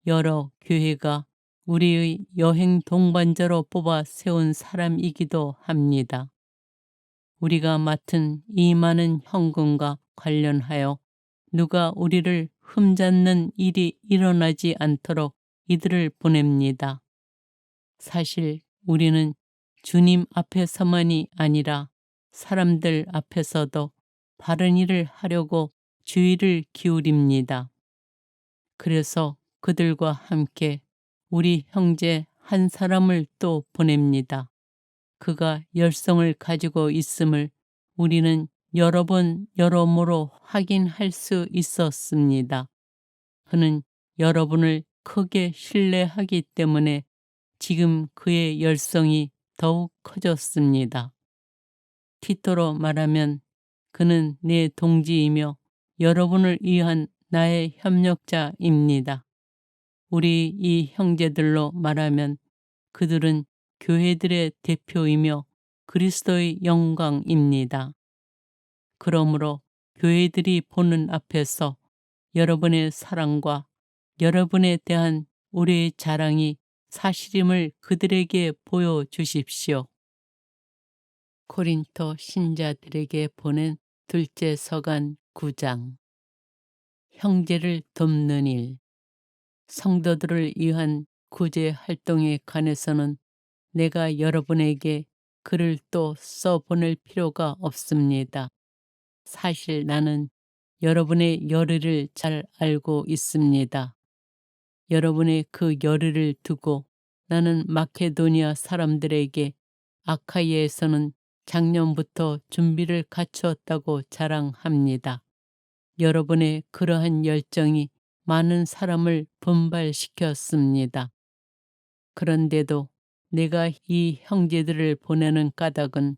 여러 교회가 우리의 여행 동반자로 뽑아 세운 사람이기도 합니다. 우리가 맡은 이 많은 헌금과 관련하여 누가 우리를 흠잡는 일이 일어나지 않도록 이들을 보냅니다. 사실 우리는 주님 앞에서만이 아니라 사람들 앞에서도 바른 일을 하려고 주의를 기울입니다. 그래서 그들과 함께 우리 형제 한 사람을 또 보냅니다. 그가 열성을 가지고 있음을 우리는 여러 번 여러모로 확인할 수 있었습니다. 그는 여러분을 크게 신뢰하기 때문에 지금 그의 열성이 더욱 커졌습니다. 티토로 말하면 그는 내 동지이며 여러분을 위한 나의 협력자입니다. 우리 이 형제들로 말하면 그들은 교회들의 대표이며 그리스도의 영광입니다. 그러므로 교회들이 보는 앞에서 여러분의 사랑과 여러분에 대한 우리의 자랑이 사실임을 그들에게 보여주십시오. 고린토 신자들에게 보낸 둘째 서간 9장. 형제를 돕는 일. 성도들을 위한 구제 활동에 관해서는 내가 여러분에게 글을 또 써보낼 필요가 없습니다. 사실 나는 여러분의 열의를 잘 알고 있습니다. 여러분의 그 열의를 두고 나는 마케도니아 사람들에게 아카이에서는 작년부터 준비를 갖추었다고 자랑합니다. 여러분의 그러한 열정이 많은 사람을 분발시켰습니다. 그런데도 내가 이 형제들을 보내는 까닭은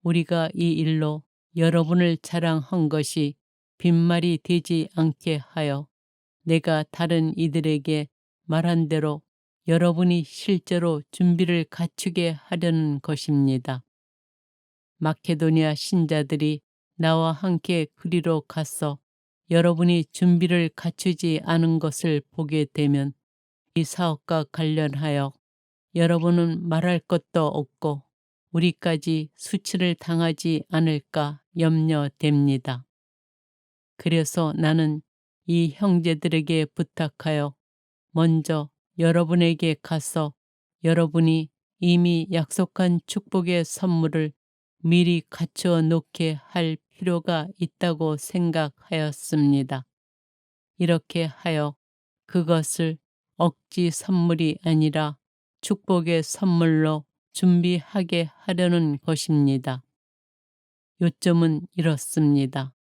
우리가 이 일로 여러분을 자랑한 것이 빈말이 되지 않게 하여 내가 다른 이들에게 말한 대로 여러분이 실제로 준비를 갖추게 하려는 것입니다. 마케도니아 신자들이 나와 함께 그리로 가서 여러분이 준비를 갖추지 않은 것을 보게 되면 이 사업과 관련하여 여러분은 말할 것도 없고 우리까지 수치를 당하지 않을까 염려됩니다. 그래서 나는 이 형제들에게 부탁하여 먼저 여러분에게 가서 여러분이 이미 약속한 축복의 선물을 미리 갖추어 놓게 할 필요가 있다고 생각하였습니다. 이렇게 하여 그것을 억지 선물이 아니라 축복의 선물로 준비하게 하려는 것입니다. 요점은 이렇습니다.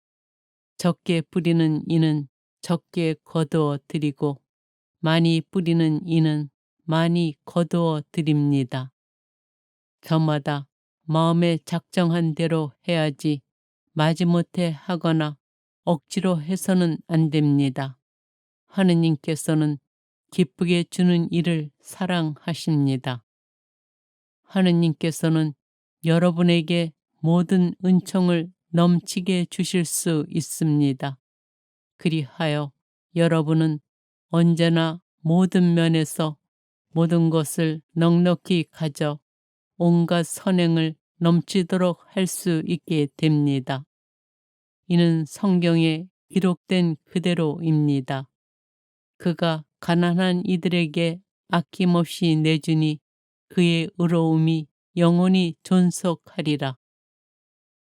적게 뿌리는 이는 적게 거두어 드리고 많이 뿌리는 이는 많이 거두어 드립니다. 저마다 마음에 작정한 대로 해야지 마지못해 하거나 억지로 해서는 안 됩니다. 하느님께서는 기쁘게 주는 일을 사랑하십니다. 하느님께서는 여러분에게 모든 은총을 넘치게 주실 수 있습니다. 그리하여 여러분은 언제나 모든 면에서 모든 것을 넉넉히 가져 온갖 선행을 넘치도록 할 수 있게 됩니다. 이는 성경에 기록된 그대로입니다. 그가 가난한 이들에게 아낌없이 내주니 그의 의로움이 영원히 존속하리라.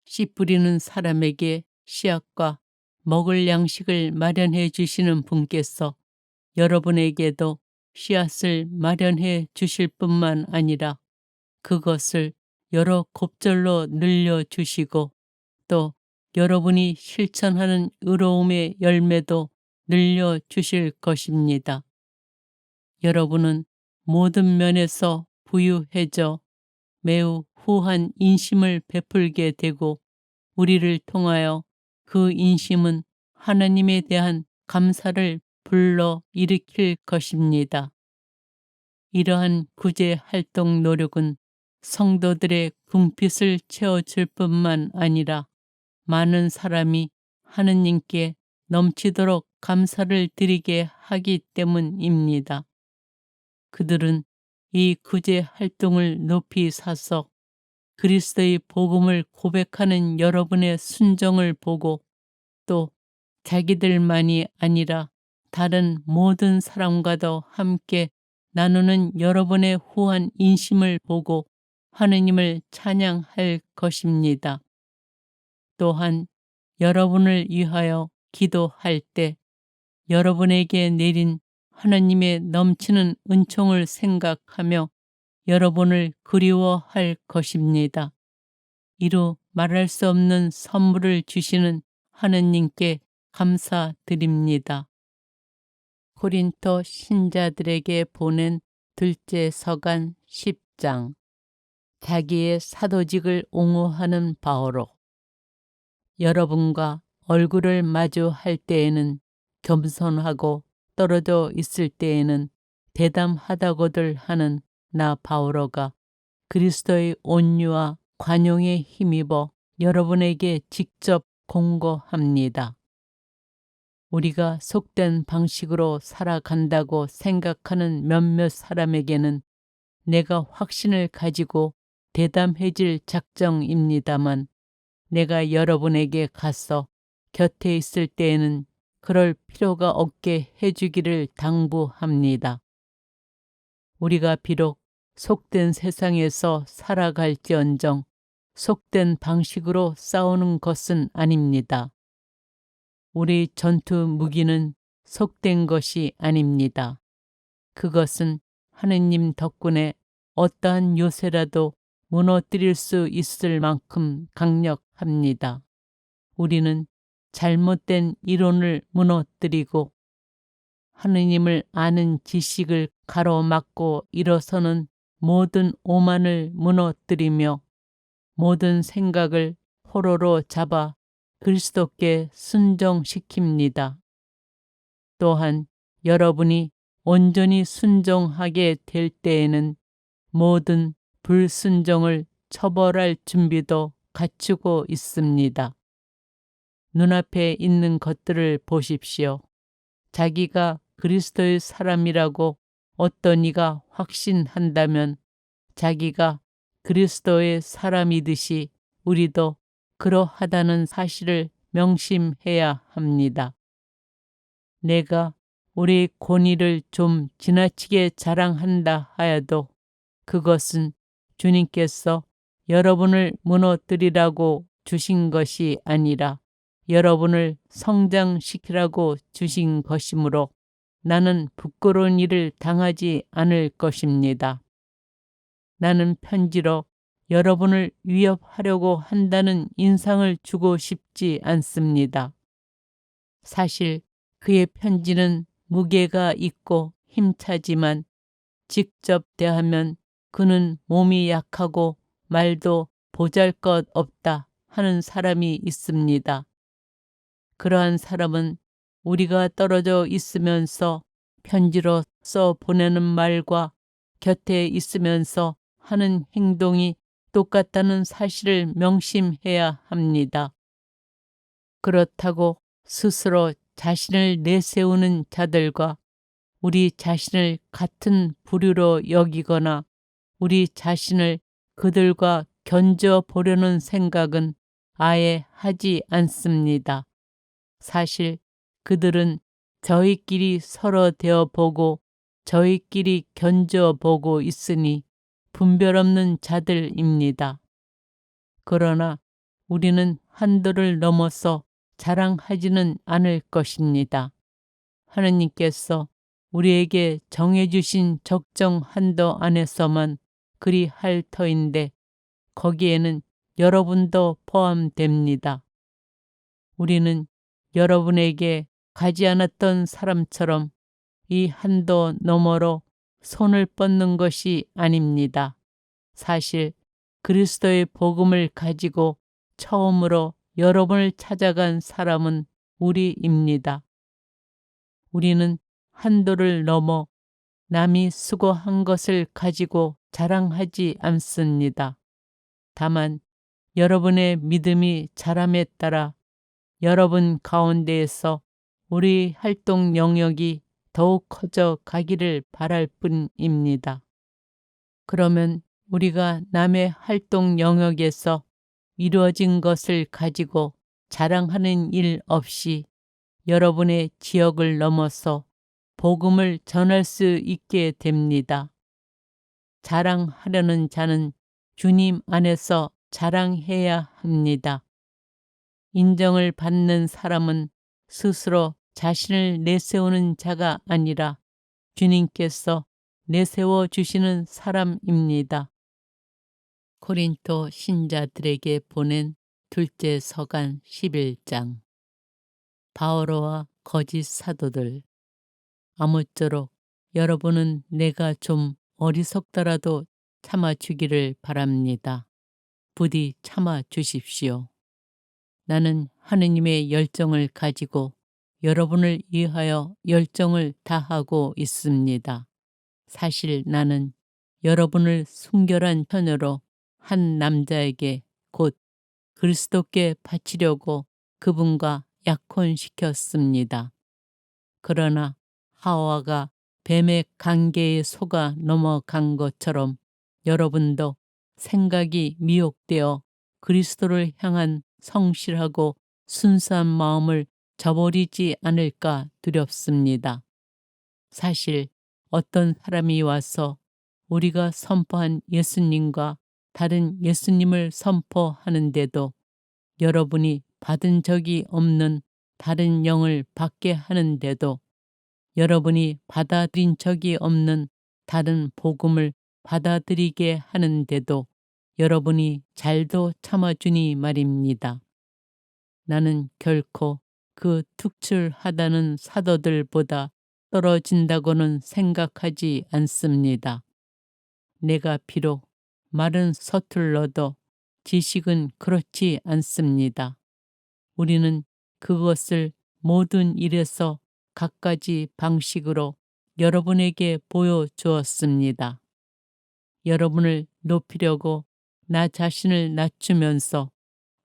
씨 뿌리는 사람에게 씨앗과 먹을 양식을 마련해 주시는 분께서 여러분에게도 씨앗을 마련해 주실 뿐만 아니라 그것을 여러 곱절로 늘려주시고 또 여러분이 실천하는 의로움의 열매도 늘려주실 것입니다. 여러분은 모든 면에서 부유해져 매우 후한 인심을 베풀게 되고 우리를 통하여 그 인심은 하나님에 대한 감사를 불러 일으킬 것입니다. 이러한 구제 활동 노력은 성도들의 궁핍을 채워줄 뿐만 아니라 많은 사람이 하느님께 넘치도록 감사를 드리게 하기 때문입니다. 그들은 이 구제 활동을 높이 사서 그리스도의 복음을 고백하는 여러분의 순종을 보고 또 자기들만이 아니라 다른 모든 사람과도 함께 나누는 여러분의 후한 인심을 보고 하느님을 찬양할 것입니다. 또한 여러분을 위하여 기도할 때 여러분에게 내린 하나님의 넘치는 은총을 생각하며 여러분을 그리워할 것입니다. 이루 말할 수 없는 선물을 주시는 하느님께 감사드립니다. 고린토 신자들에게 보낸 둘째 서간 10장. 자기의 사도직을 옹호하는 바오로. 여러분과 얼굴을 마주할 때에는 겸손하고 떨어져 있을 때에는 대담하다고들 하는 나 바오로가 그리스도의 온유와 관용에 힘입어 여러분에게 직접 공고합니다. 우리가 속된 방식으로 살아간다고 생각하는 몇몇 사람에게는 내가 확신을 가지고 대담해질 작정입니다만, 내가 여러분에게 가서 곁에 있을 때에는 그럴 필요가 없게 해주기를 당부합니다. 우리가 비록 속된 세상에서 살아갈지언정 속된 방식으로 싸우는 것은 아닙니다. 우리 전투 무기는 속된 것이 아닙니다. 그것은 하느님 덕분에 어떠한 요새라도 무너뜨릴 수 있을 만큼 강력합니다. 우리는 잘못된 이론을 무너뜨리고 하느님을 아는 지식을 가로막고 일어서는 모든 오만을 무너뜨리며 모든 생각을 포로로 잡아 그리스도께 순종시킵니다. 또한 여러분이 온전히 순종하게 될 때에는 모든 불순종을 처벌할 준비도 갖추고 있습니다. 눈앞에 있는 것들을 보십시오. 자기가 그리스도의 사람이라고 어떤 이가 확신한다면 자기가 그리스도의 사람이듯이 우리도 그러하다는 사실을 명심해야 합니다. 내가 우리 권위를 좀 지나치게 자랑한다 하여도 그것은 주님께서 여러분을 무너뜨리라고 주신 것이 아니라 여러분을 성장시키라고 주신 것이므로 나는 부끄러운 일을 당하지 않을 것입니다. 나는 편지로 여러분을 위협하려고 한다는 인상을 주고 싶지 않습니다. 사실 그의 편지는 무게가 있고 힘차지만 직접 대하면 그는 몸이 약하고 말도 보잘것없다 하는 사람이 있습니다. 그러한 사람은 우리가 떨어져 있으면서 편지로 써 보내는 말과 곁에 있으면서 하는 행동이 똑같다는 사실을 명심해야 합니다. 그렇다고 스스로 자신을 내세우는 자들과 우리 자신을 같은 부류로 여기거나 우리 자신을 그들과 견져 보려는 생각은 아예 하지 않습니다. 사실 그들은 저희끼리 서로 되어 보고 저희끼리 견져 보고 있으니 분별 없는 자들입니다. 그러나 우리는 한도를 넘어서 자랑하지는 않을 것입니다. 하느님께서 우리에게 정해주신 적정 한도 안에서만 그리 할 터인데 거기에는 여러분도 포함됩니다. 우리는 여러분에게 가지 않았던 사람처럼 이 한도 너머로 손을 뻗는 것이 아닙니다. 사실 그리스도의 복음을 가지고 처음으로 여러분을 찾아간 사람은 우리입니다. 우리는 한도를 넘어 남이 수고한 것을 가지고 자랑하지 않습니다. 다만 여러분의 믿음이 자람에 따라 여러분 가운데에서 우리 활동 영역이 더욱 커져 가기를 바랄 뿐입니다. 그러면 우리가 남의 활동 영역에서 이루어진 것을 가지고 자랑하는 일 없이 여러분의 지역을 넘어서 복음을 전할 수 있게 됩니다. 자랑하려는 자는 주님 안에서 자랑해야 합니다. 인정을 받는 사람은 스스로 자신을 내세우는 자가 아니라 주님께서 내세워 주시는 사람입니다. 코린토 신자들에게 보낸 둘째 서간 11장. 바오로와 거짓 사도들. 아무쪼록 여러분은 내가 좀 어리석더라도 참아주기를 바랍니다. 부디 참아주십시오. 나는 하느님의 열정을 가지고 여러분을 위하여 열정을 다하고 있습니다. 사실 나는 여러분을 순결한 처녀로 한 남자에게 곧 그리스도께 바치려고 그분과 약혼시켰습니다. 그러나 하와가 뱀의 관계에 속아 넘어간 것처럼 여러분도 생각이 미혹되어 그리스도를 향한 성실하고 순수한 마음을 저버리지 않을까 두렵습니다. 사실 어떤 사람이 와서 우리가 선포한 예수님과 다른 예수님을 선포하는데도 여러분이 받은 적이 없는 다른 영을 받게 하는데도 여러분이 받아들인 적이 없는 다른 복음을 받아들이게 하는데도 여러분이 잘도 참아주니 말입니다. 나는 결코 그 특출하다는 사도들보다 떨어진다고는 생각하지 않습니다. 내가 비록 말은 서툴러도 지식은 그렇지 않습니다. 우리는 그것을 모든 일에서 갖가지 방식으로 여러분에게 보여주었습니다. 여러분을 높이려고 나 자신을 낮추면서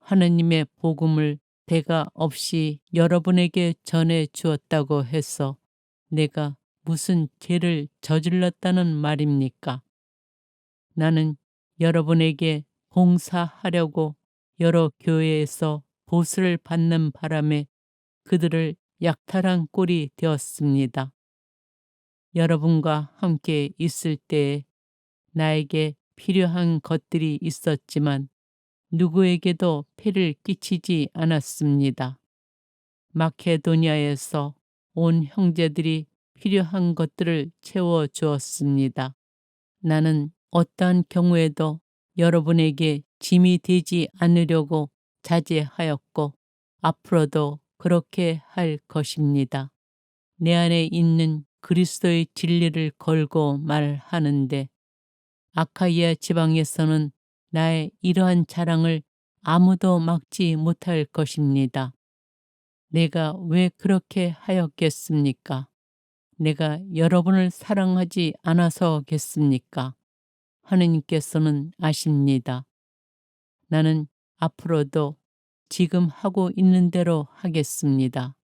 하느님의 복음을 대가 없이 여러분에게 전해 주었다고 해서 내가 무슨 죄를 저질렀다는 말입니까? 나는 여러분에게 봉사하려고 여러 교회에서 보수를 받는 바람에 그들을 약탈한 꼴이 되었습니다. 여러분과 함께 있을 때에 나에게 필요한 것들이 있었지만 누구에게도 폐를 끼치지 않았습니다. 마케도니아에서 온 형제들이 필요한 것들을 채워 주었습니다. 나는 어떠한 경우에도 여러분에게 짐이 되지 않으려고 자제하였고 앞으로도 그렇게 할 것입니다. 내 안에 있는 그리스도의 진리를 걸고 말하는데 아카이아 지방에서는 나의 이러한 자랑을 아무도 막지 못할 것입니다. 내가 왜 그렇게 하였겠습니까? 내가 여러분을 사랑하지 않아서겠습니까? 하느님께서는 아십니다. 나는 앞으로도 지금 하고 있는 대로 하겠습니다.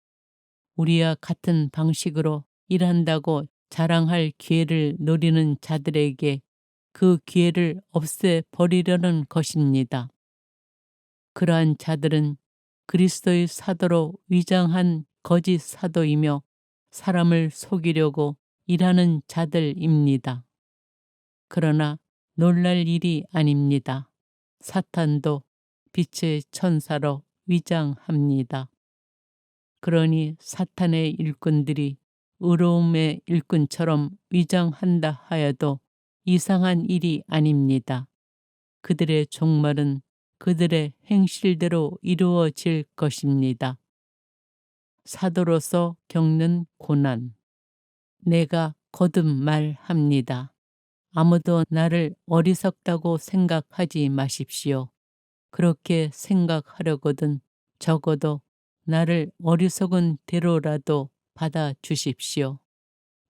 우리와 같은 방식으로 일한다고 자랑할 기회를 노리는 자들에게 그 기회를 없애버리려는 것입니다. 그러한 자들은 그리스도의 사도로 위장한 거짓 사도이며 사람을 속이려고 일하는 자들입니다. 그러나 놀랄 일이 아닙니다. 사탄도 빛의 천사로 위장합니다. 그러니 사탄의 일꾼들이 의로움의 일꾼처럼 위장한다 하여도 이상한 일이 아닙니다. 그들의 종말은 그들의 행실대로 이루어질 것입니다. 사도로서 겪는 고난. 내가 거듭 말합니다. 아무도 나를 어리석다고 생각하지 마십시오. 그렇게 생각하려거든 적어도 나를 어리석은 대로라도 받아주십시오.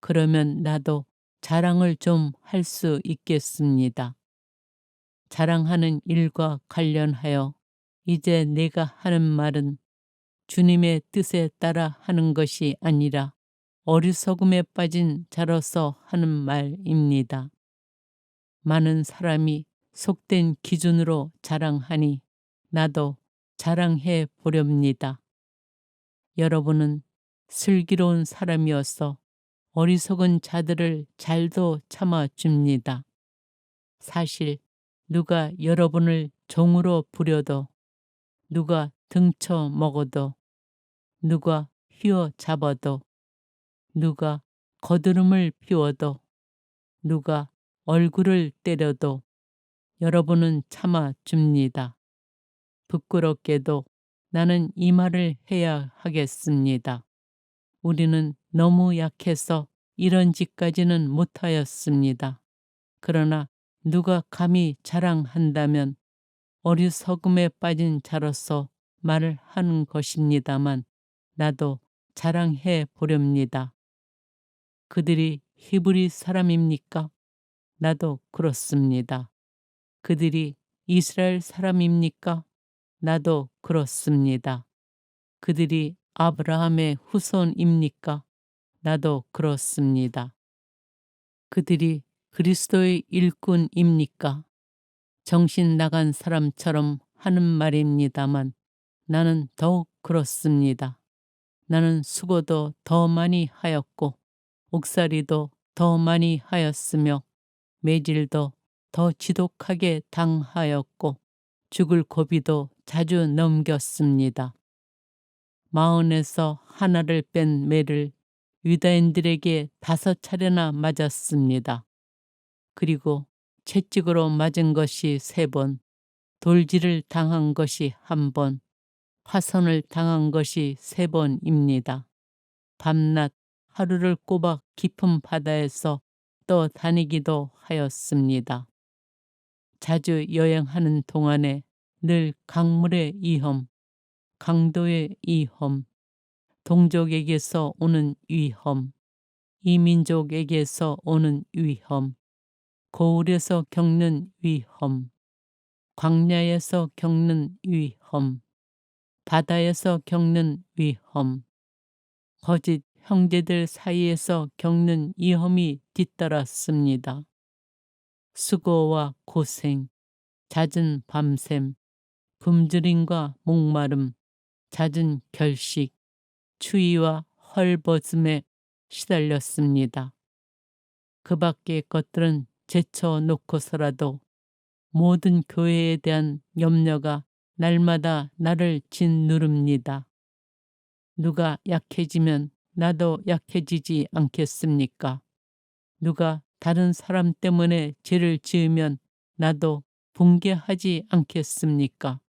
그러면 나도 자랑을 좀 할 수 있겠습니다. 자랑하는 일과 관련하여 이제 내가 하는 말은 주님의 뜻에 따라 하는 것이 아니라 어리석음에 빠진 자로서 하는 말입니다. 많은 사람이 속된 기준으로 자랑하니 나도 자랑해 보렵니다. 여러분은 슬기로운 사람이어서 어리석은 자들을 잘도 참아줍니다. 사실 누가 여러분을 종으로 부려도 누가 등쳐 먹어도 누가 휘어잡아도 누가 거드름을 피워도 누가 얼굴을 때려도 여러분은 참아줍니다. 부끄럽게도 나는 이 말을 해야 하겠습니다. 우리는 너무 약해서 이런 짓까지는 못하였습니다. 그러나 누가 감히 자랑한다면 어리석음에 빠진 자로서 말을 하는 것입니다만 나도 자랑해 보렵니다. 그들이 히브리 사람입니까? 나도 그렇습니다. 그들이 이스라엘 사람입니까? 나도 그렇습니다. 그들이 아브라함의 후손입니까? 나도 그렇습니다. 그들이 그리스도의 일꾼입니까? 정신 나간 사람처럼 하는 말입니다만 나는 더욱 그렇습니다. 나는 수고도 더 많이 하였고 옥살이도 더 많이 하였으며 매질도 더 지독하게 당하였고 죽을 고비도 자주 넘겼습니다. 마흔에서 하나를 뺀 매를 유다인들에게 5차례나 맞았습니다. 그리고 채찍으로 맞은 것이 3번, 돌질을 당한 것이 1번, 화선을 당한 것이 3번입니다. 밤낮 하루를 꼬박 깊은 바다에서 떠다니기도 하였습니다. 자주 여행하는 동안에 늘 강물의 위험, 강도의 위험, 동족에게서 오는 위험, 이민족에게서 오는 위험, 고을에서 겪는 위험, 광야에서 겪는 위험, 바다에서 겪는 위험, 거짓 형제들 사이에서 겪는 위험이 뒤따랐습니다. 수고와 고생, 잦은 밤샘, 굶주림과 목마름, 잦은 결식, 추위와 헐벗음에 시달렸습니다. 그 밖의 것들은 제쳐놓고서라도 모든 교회에 대한 염려가 날마다 나를 짓누릅니다. 누가 약해지면 나도 약해지지 않겠습니까? 누가 다른 사람 때문에 죄를 지으면 나도 붕괴하지 않겠습니까?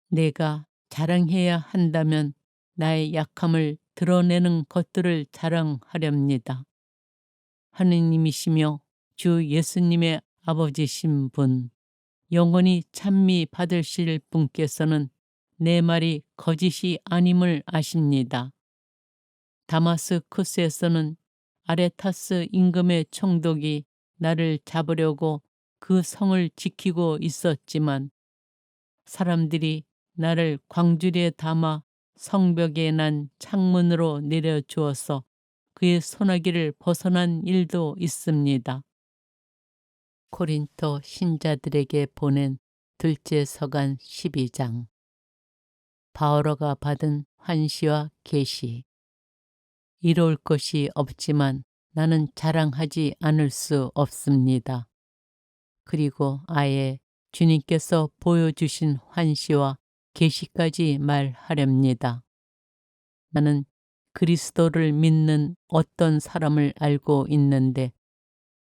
내가 자랑해야 한다면 나의 약함을 드러내는 것들을 자랑하렵니다. 하느님이시며 주 예수님의 아버지신 분, 영원히 찬미 받으실 분께서는 내 말이 거짓이 아님을 아십니다. 다마스쿠스에서는 아레타스 임금의 총독이 나를 잡으려고 그 성을 지키고 있었지만 사람들이 나를 광주리에 담아 성벽에 난 창문으로 내려주어서 그의 소나기를 벗어난 일도 있습니다. 고린토 신자들에게 보낸 둘째 서간 12장. 바오로가 받은 환시와 계시. 이로울 것이 없지만 나는 자랑하지 않을 수 없습니다. 그리고 아예 주님께서 보여주신 환시와 계시까지 말하렵니다. 나는 그리스도를 믿는 어떤 사람을 알고 있는데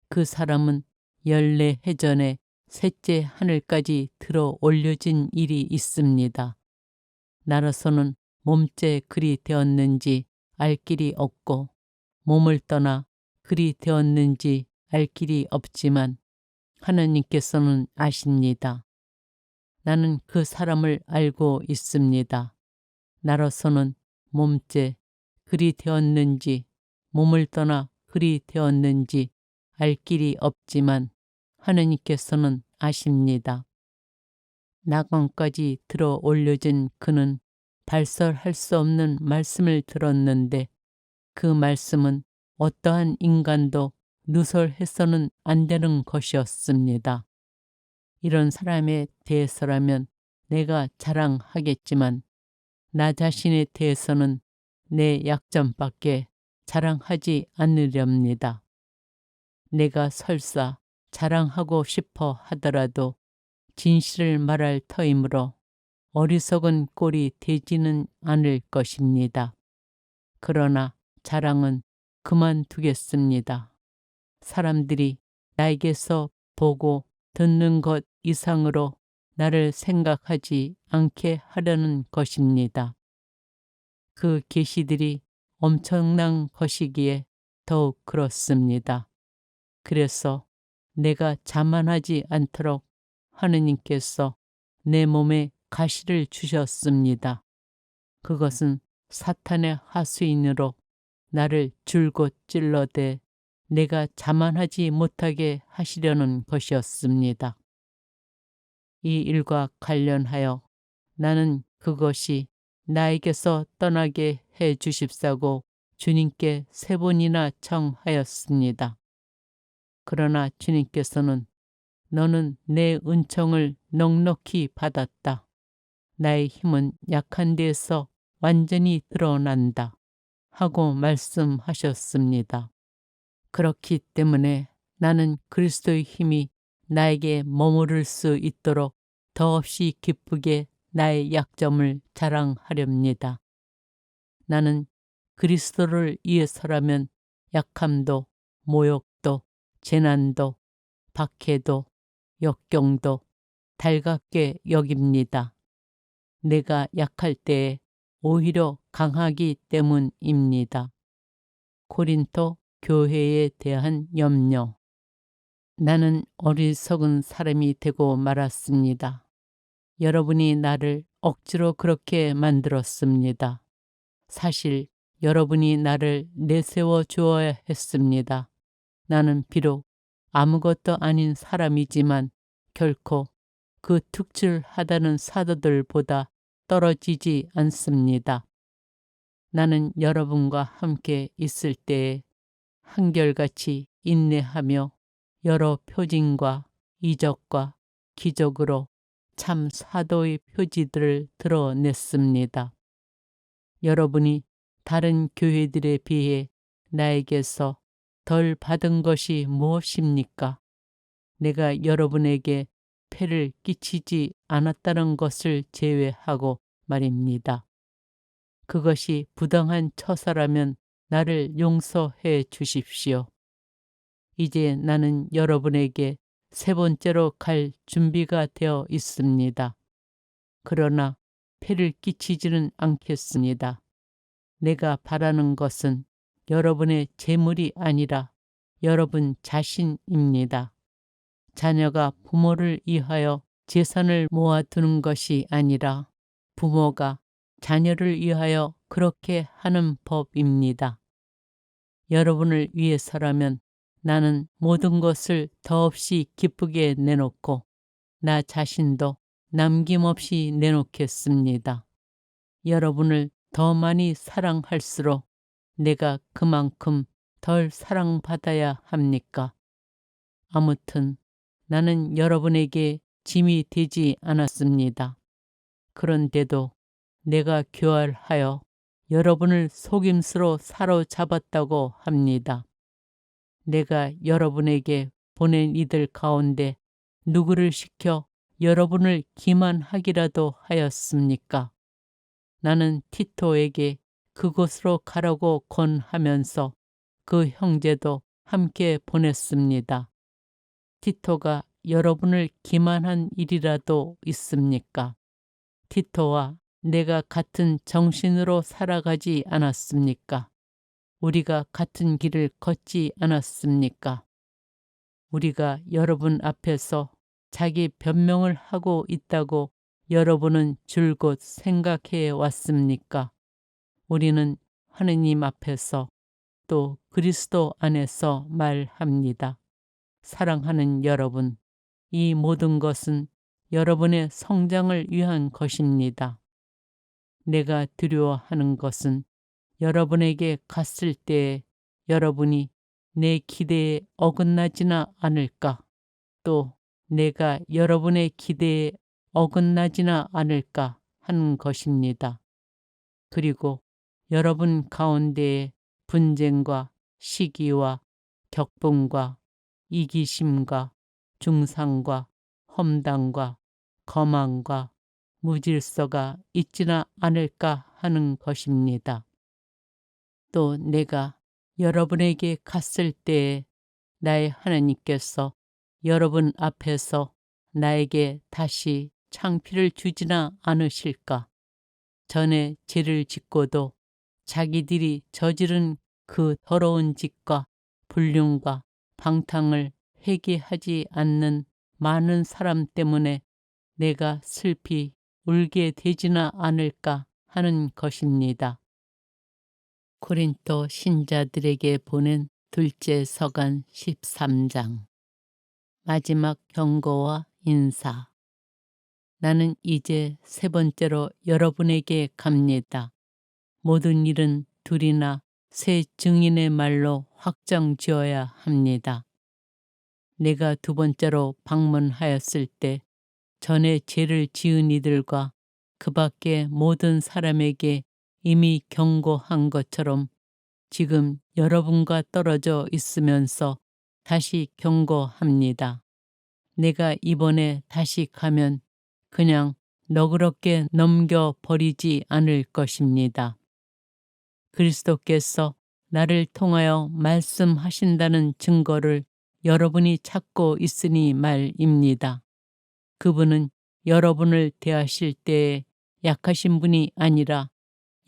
그 사람은 연례 해전에 셋째 하늘까지 들어 올려진 일이 있습니다. 나로서는 몸째 그리 되었는지 알 길이 없고 몸을 떠나 그리 되었는지 알 길이 없지만 하나님께서는 아십니다. 나는 그 사람을 알고 있습니다. 나로서는 몸째 그리 되었는지 몸을 떠나 그리 되었는지 알 길이 없지만 하나님께서는 아십니다. 나관까지 들어 올려진 그는 발설할 수 없는 말씀을 들었는데 그 말씀은 어떠한 인간도 누설해서는 안 되는 것이었습니다. 이런 사람에 대해서라면 내가 자랑하겠지만 나 자신에 대해서는 내 약점밖에 자랑하지 않으렵니다. 내가 설사 자랑하고 싶어 하더라도 진실을 말할 터이므로 어리석은 꼴이 되지는 않을 것입니다. 그러나 자랑은 그만두겠습니다. 사람들이 나에게서 보고 듣는 것 이상으로 나를 생각하지 않게 하려는 것입니다. 그 계시들이 엄청난 것이기에 더욱 그렇습니다. 그래서 내가 자만하지 않도록 하느님께서 내 몸에 가시를 주셨습니다. 그것은 사탄의 하수인으로 나를 줄곧 찔러대 내가 자만하지 못하게 하시려는 것이었습니다. 이 일과 관련하여 나는 그것이 나에게서 떠나게 해 주십사고 주님께 3번이나 청하였습니다. 그러나 주님께서는 너는 내 은총을 넉넉히 받았다. 나의 힘은 약한 데에서 완전히 드러난다. 하고 말씀하셨습니다. 그렇기 때문에 나는 그리스도의 힘이 나에게 머무를 수 있도록 더없이 기쁘게 나의 약점을 자랑하렵니다. 나는 그리스도를 위해서라면 약함도, 모욕도, 재난도, 박해도, 역경도 달갑게 여깁니다. 내가 약할 때에 오히려 강하기 때문입니다. 고린토 교회에 대한 염려. 나는 어리석은 사람이 되고 말았습니다. 여러분이 나를 억지로 그렇게 만들었습니다. 사실 여러분이 나를 내세워 주어야 했습니다. 나는 비록 아무것도 아닌 사람이지만 결코 그 특출하다는 사도들보다 떨어지지 않습니다. 나는 여러분과 함께 있을 때에 한결같이 인내하며 여러 표징과 이적과 기적으로 참 사도의 표지들을 드러냈습니다. 여러분이 다른 교회들에 비해 나에게서 덜 받은 것이 무엇입니까? 내가 여러분에게 폐를 끼치지 않았다는 것을 제외하고 말입니다. 그것이 부당한 처사라면 나를 용서해 주십시오. 이제 나는 여러분에게 3번째로 갈 준비가 되어 있습니다. 그러나 폐를 끼치지는 않겠습니다. 내가 바라는 것은 여러분의 재물이 아니라 여러분 자신입니다. 자녀가 부모를 위하여 재산을 모아두는 것이 아니라 부모가 자녀를 위하여 그렇게 하는 법입니다. 여러분을 위해서라면 나는 모든 것을 더없이 기쁘게 내놓고 나 자신도 남김없이 내놓겠습니다. 여러분을 더 많이 사랑할수록 내가 그만큼 덜 사랑받아야 합니까? 아무튼 나는 여러분에게 짐이 되지 않았습니다. 그런데도 내가 교활하여 여러분을 속임수로 사로잡았다고 합니다. 내가 여러분에게 보낸 이들 가운데 누구를 시켜 여러분을 기만하기라도 하였습니까? 나는 티토에게 그곳으로 가라고 권하면서 그 형제도 함께 보냈습니다. 티토가 여러분을 기만한 일이라도 있습니까? 티토와 내가 같은 정신으로 살아가지 않았습니까? 우리가 같은 길을 걷지 않았습니까? 우리가 여러분 앞에서 자기 변명을 하고 있다고 여러분은 줄곧 생각해 왔습니까? 우리는 하느님 앞에서 또 그리스도 안에서 말합니다. 사랑하는 여러분, 이 모든 것은 여러분의 성장을 위한 것입니다. 내가 두려워하는 것은 여러분에게 갔을 때에 여러분이 내 기대에 어긋나지나 않을까, 또 내가 여러분의 기대에 어긋나지나 않을까 하는 것입니다. 그리고 여러분 가운데에 분쟁과 시기와 격분과 이기심과 중상과 험담과 거만과 무질서가 있지나 않을까 하는 것입니다. 또 내가 여러분에게 갔을 때에 나의 하나님께서 여러분 앞에서 나에게 다시 창피를 주지나 않으실까? 전에 죄를 짓고도 자기들이 저지른 그 더러운 짓과 불륜과 방탕을 회개하지 않는 많은 사람 때문에 내가 슬피 울게 되지나 않을까 하는 것입니다. 고린도 신자들에게 보낸 둘째 서간 13장. 마지막 경고와 인사. 나는 이제 세 번째로 여러분에게 갑니다. 모든 일은 둘이나 세 증인의 말로 확정 지어야 합니다. 내가 두 번째로 방문하였을 때 전에 죄를 지은 이들과 그 밖의 모든 사람에게 이미 경고한 것처럼 지금 여러분과 떨어져 있으면서 다시 경고합니다. 내가 이번에 다시 가면 그냥 너그럽게 넘겨버리지 않을 것입니다. 그리스도께서 나를 통하여 말씀하신다는 증거를 여러분이 찾고 있으니 말입니다. 그분은 여러분을 대하실 때에 약하신 분이 아니라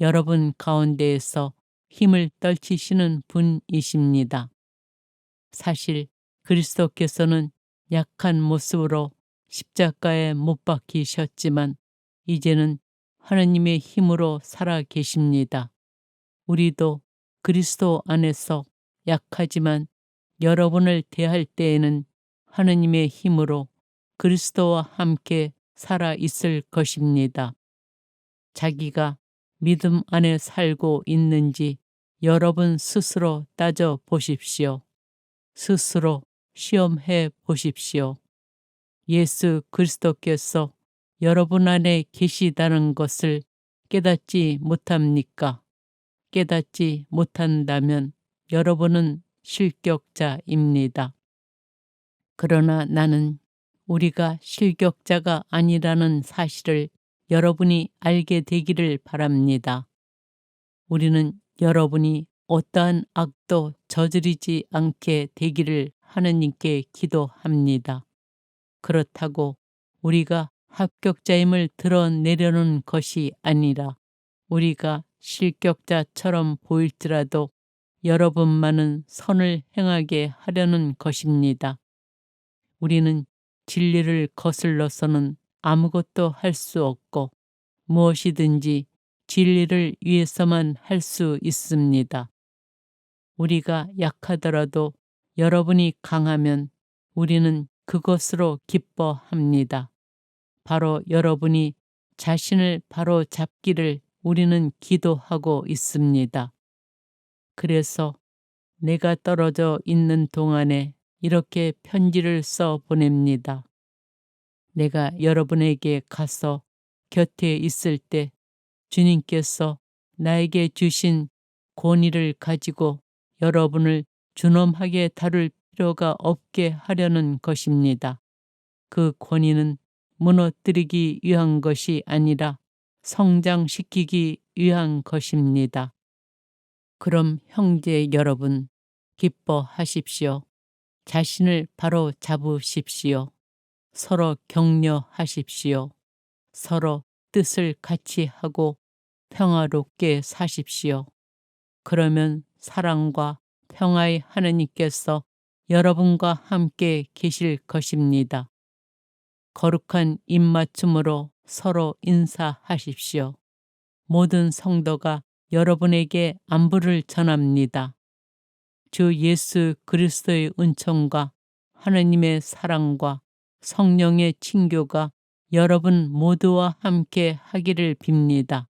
여러분 가운데에서 힘을 떨치시는 분이십니다. 사실 그리스도께서는 약한 모습으로 십자가에 못 박히셨지만 이제는 하나님의 힘으로 살아 계십니다. 우리도 그리스도 안에서 약하지만 여러분을 대할 때에는 하나님의 힘으로 그리스도와 함께 살아 있을 것입니다. 자기가 믿음 안에 살고 있는지 여러분 스스로 따져 보십시오. 스스로 시험해 보십시오. 예수 그리스도께서 여러분 안에 계시다는 것을 깨닫지 못합니까? 깨닫지 못한다면 여러분은 실격자입니다. 그러나 나는 우리가 실격자가 아니라는 사실을 여러분이 알게 되기를 바랍니다. 우리는 여러분이 어떠한 악도 저지르지 않게 되기를 하느님께 기도합니다. 그렇다고 우리가 합격자임을 드러내려는 것이 아니라 우리가 실격자처럼 보일지라도 여러분만은 선을 행하게 하려는 것입니다. 우리는 진리를 거슬러서는 아무것도 할 수 없고 무엇이든지 진리를 위해서만 할 수 있습니다. 우리가 약하더라도 여러분이 강하면 우리는 그것으로 기뻐합니다. 바로 여러분이 자신을 바로 잡기를 우리는 기도하고 있습니다. 그래서 내가 떨어져 있는 동안에 이렇게 편지를 써 보냅니다. 내가 여러분에게 가서 곁에 있을 때 주님께서 나에게 주신 권위를 가지고 여러분을 준엄하게 다룰 필요가 없게 하려는 것입니다. 그 권위는 무너뜨리기 위한 것이 아니라 성장시키기 위한 것입니다. 그럼 형제 여러분, 기뻐하십시오. 자신을 바로 잡으십시오. 서로 격려하십시오. 서로 뜻을 같이 하고 평화롭게 사십시오. 그러면 사랑과 평화의 하느님께서 여러분과 함께 계실 것입니다. 거룩한 입맞춤으로 서로 인사하십시오. 모든 성도가 여러분에게 안부를 전합니다. 주 예수 그리스도의 은총과 하느님의 사랑과 성령의 친교가 여러분 모두와 함께 하기를 빕니다.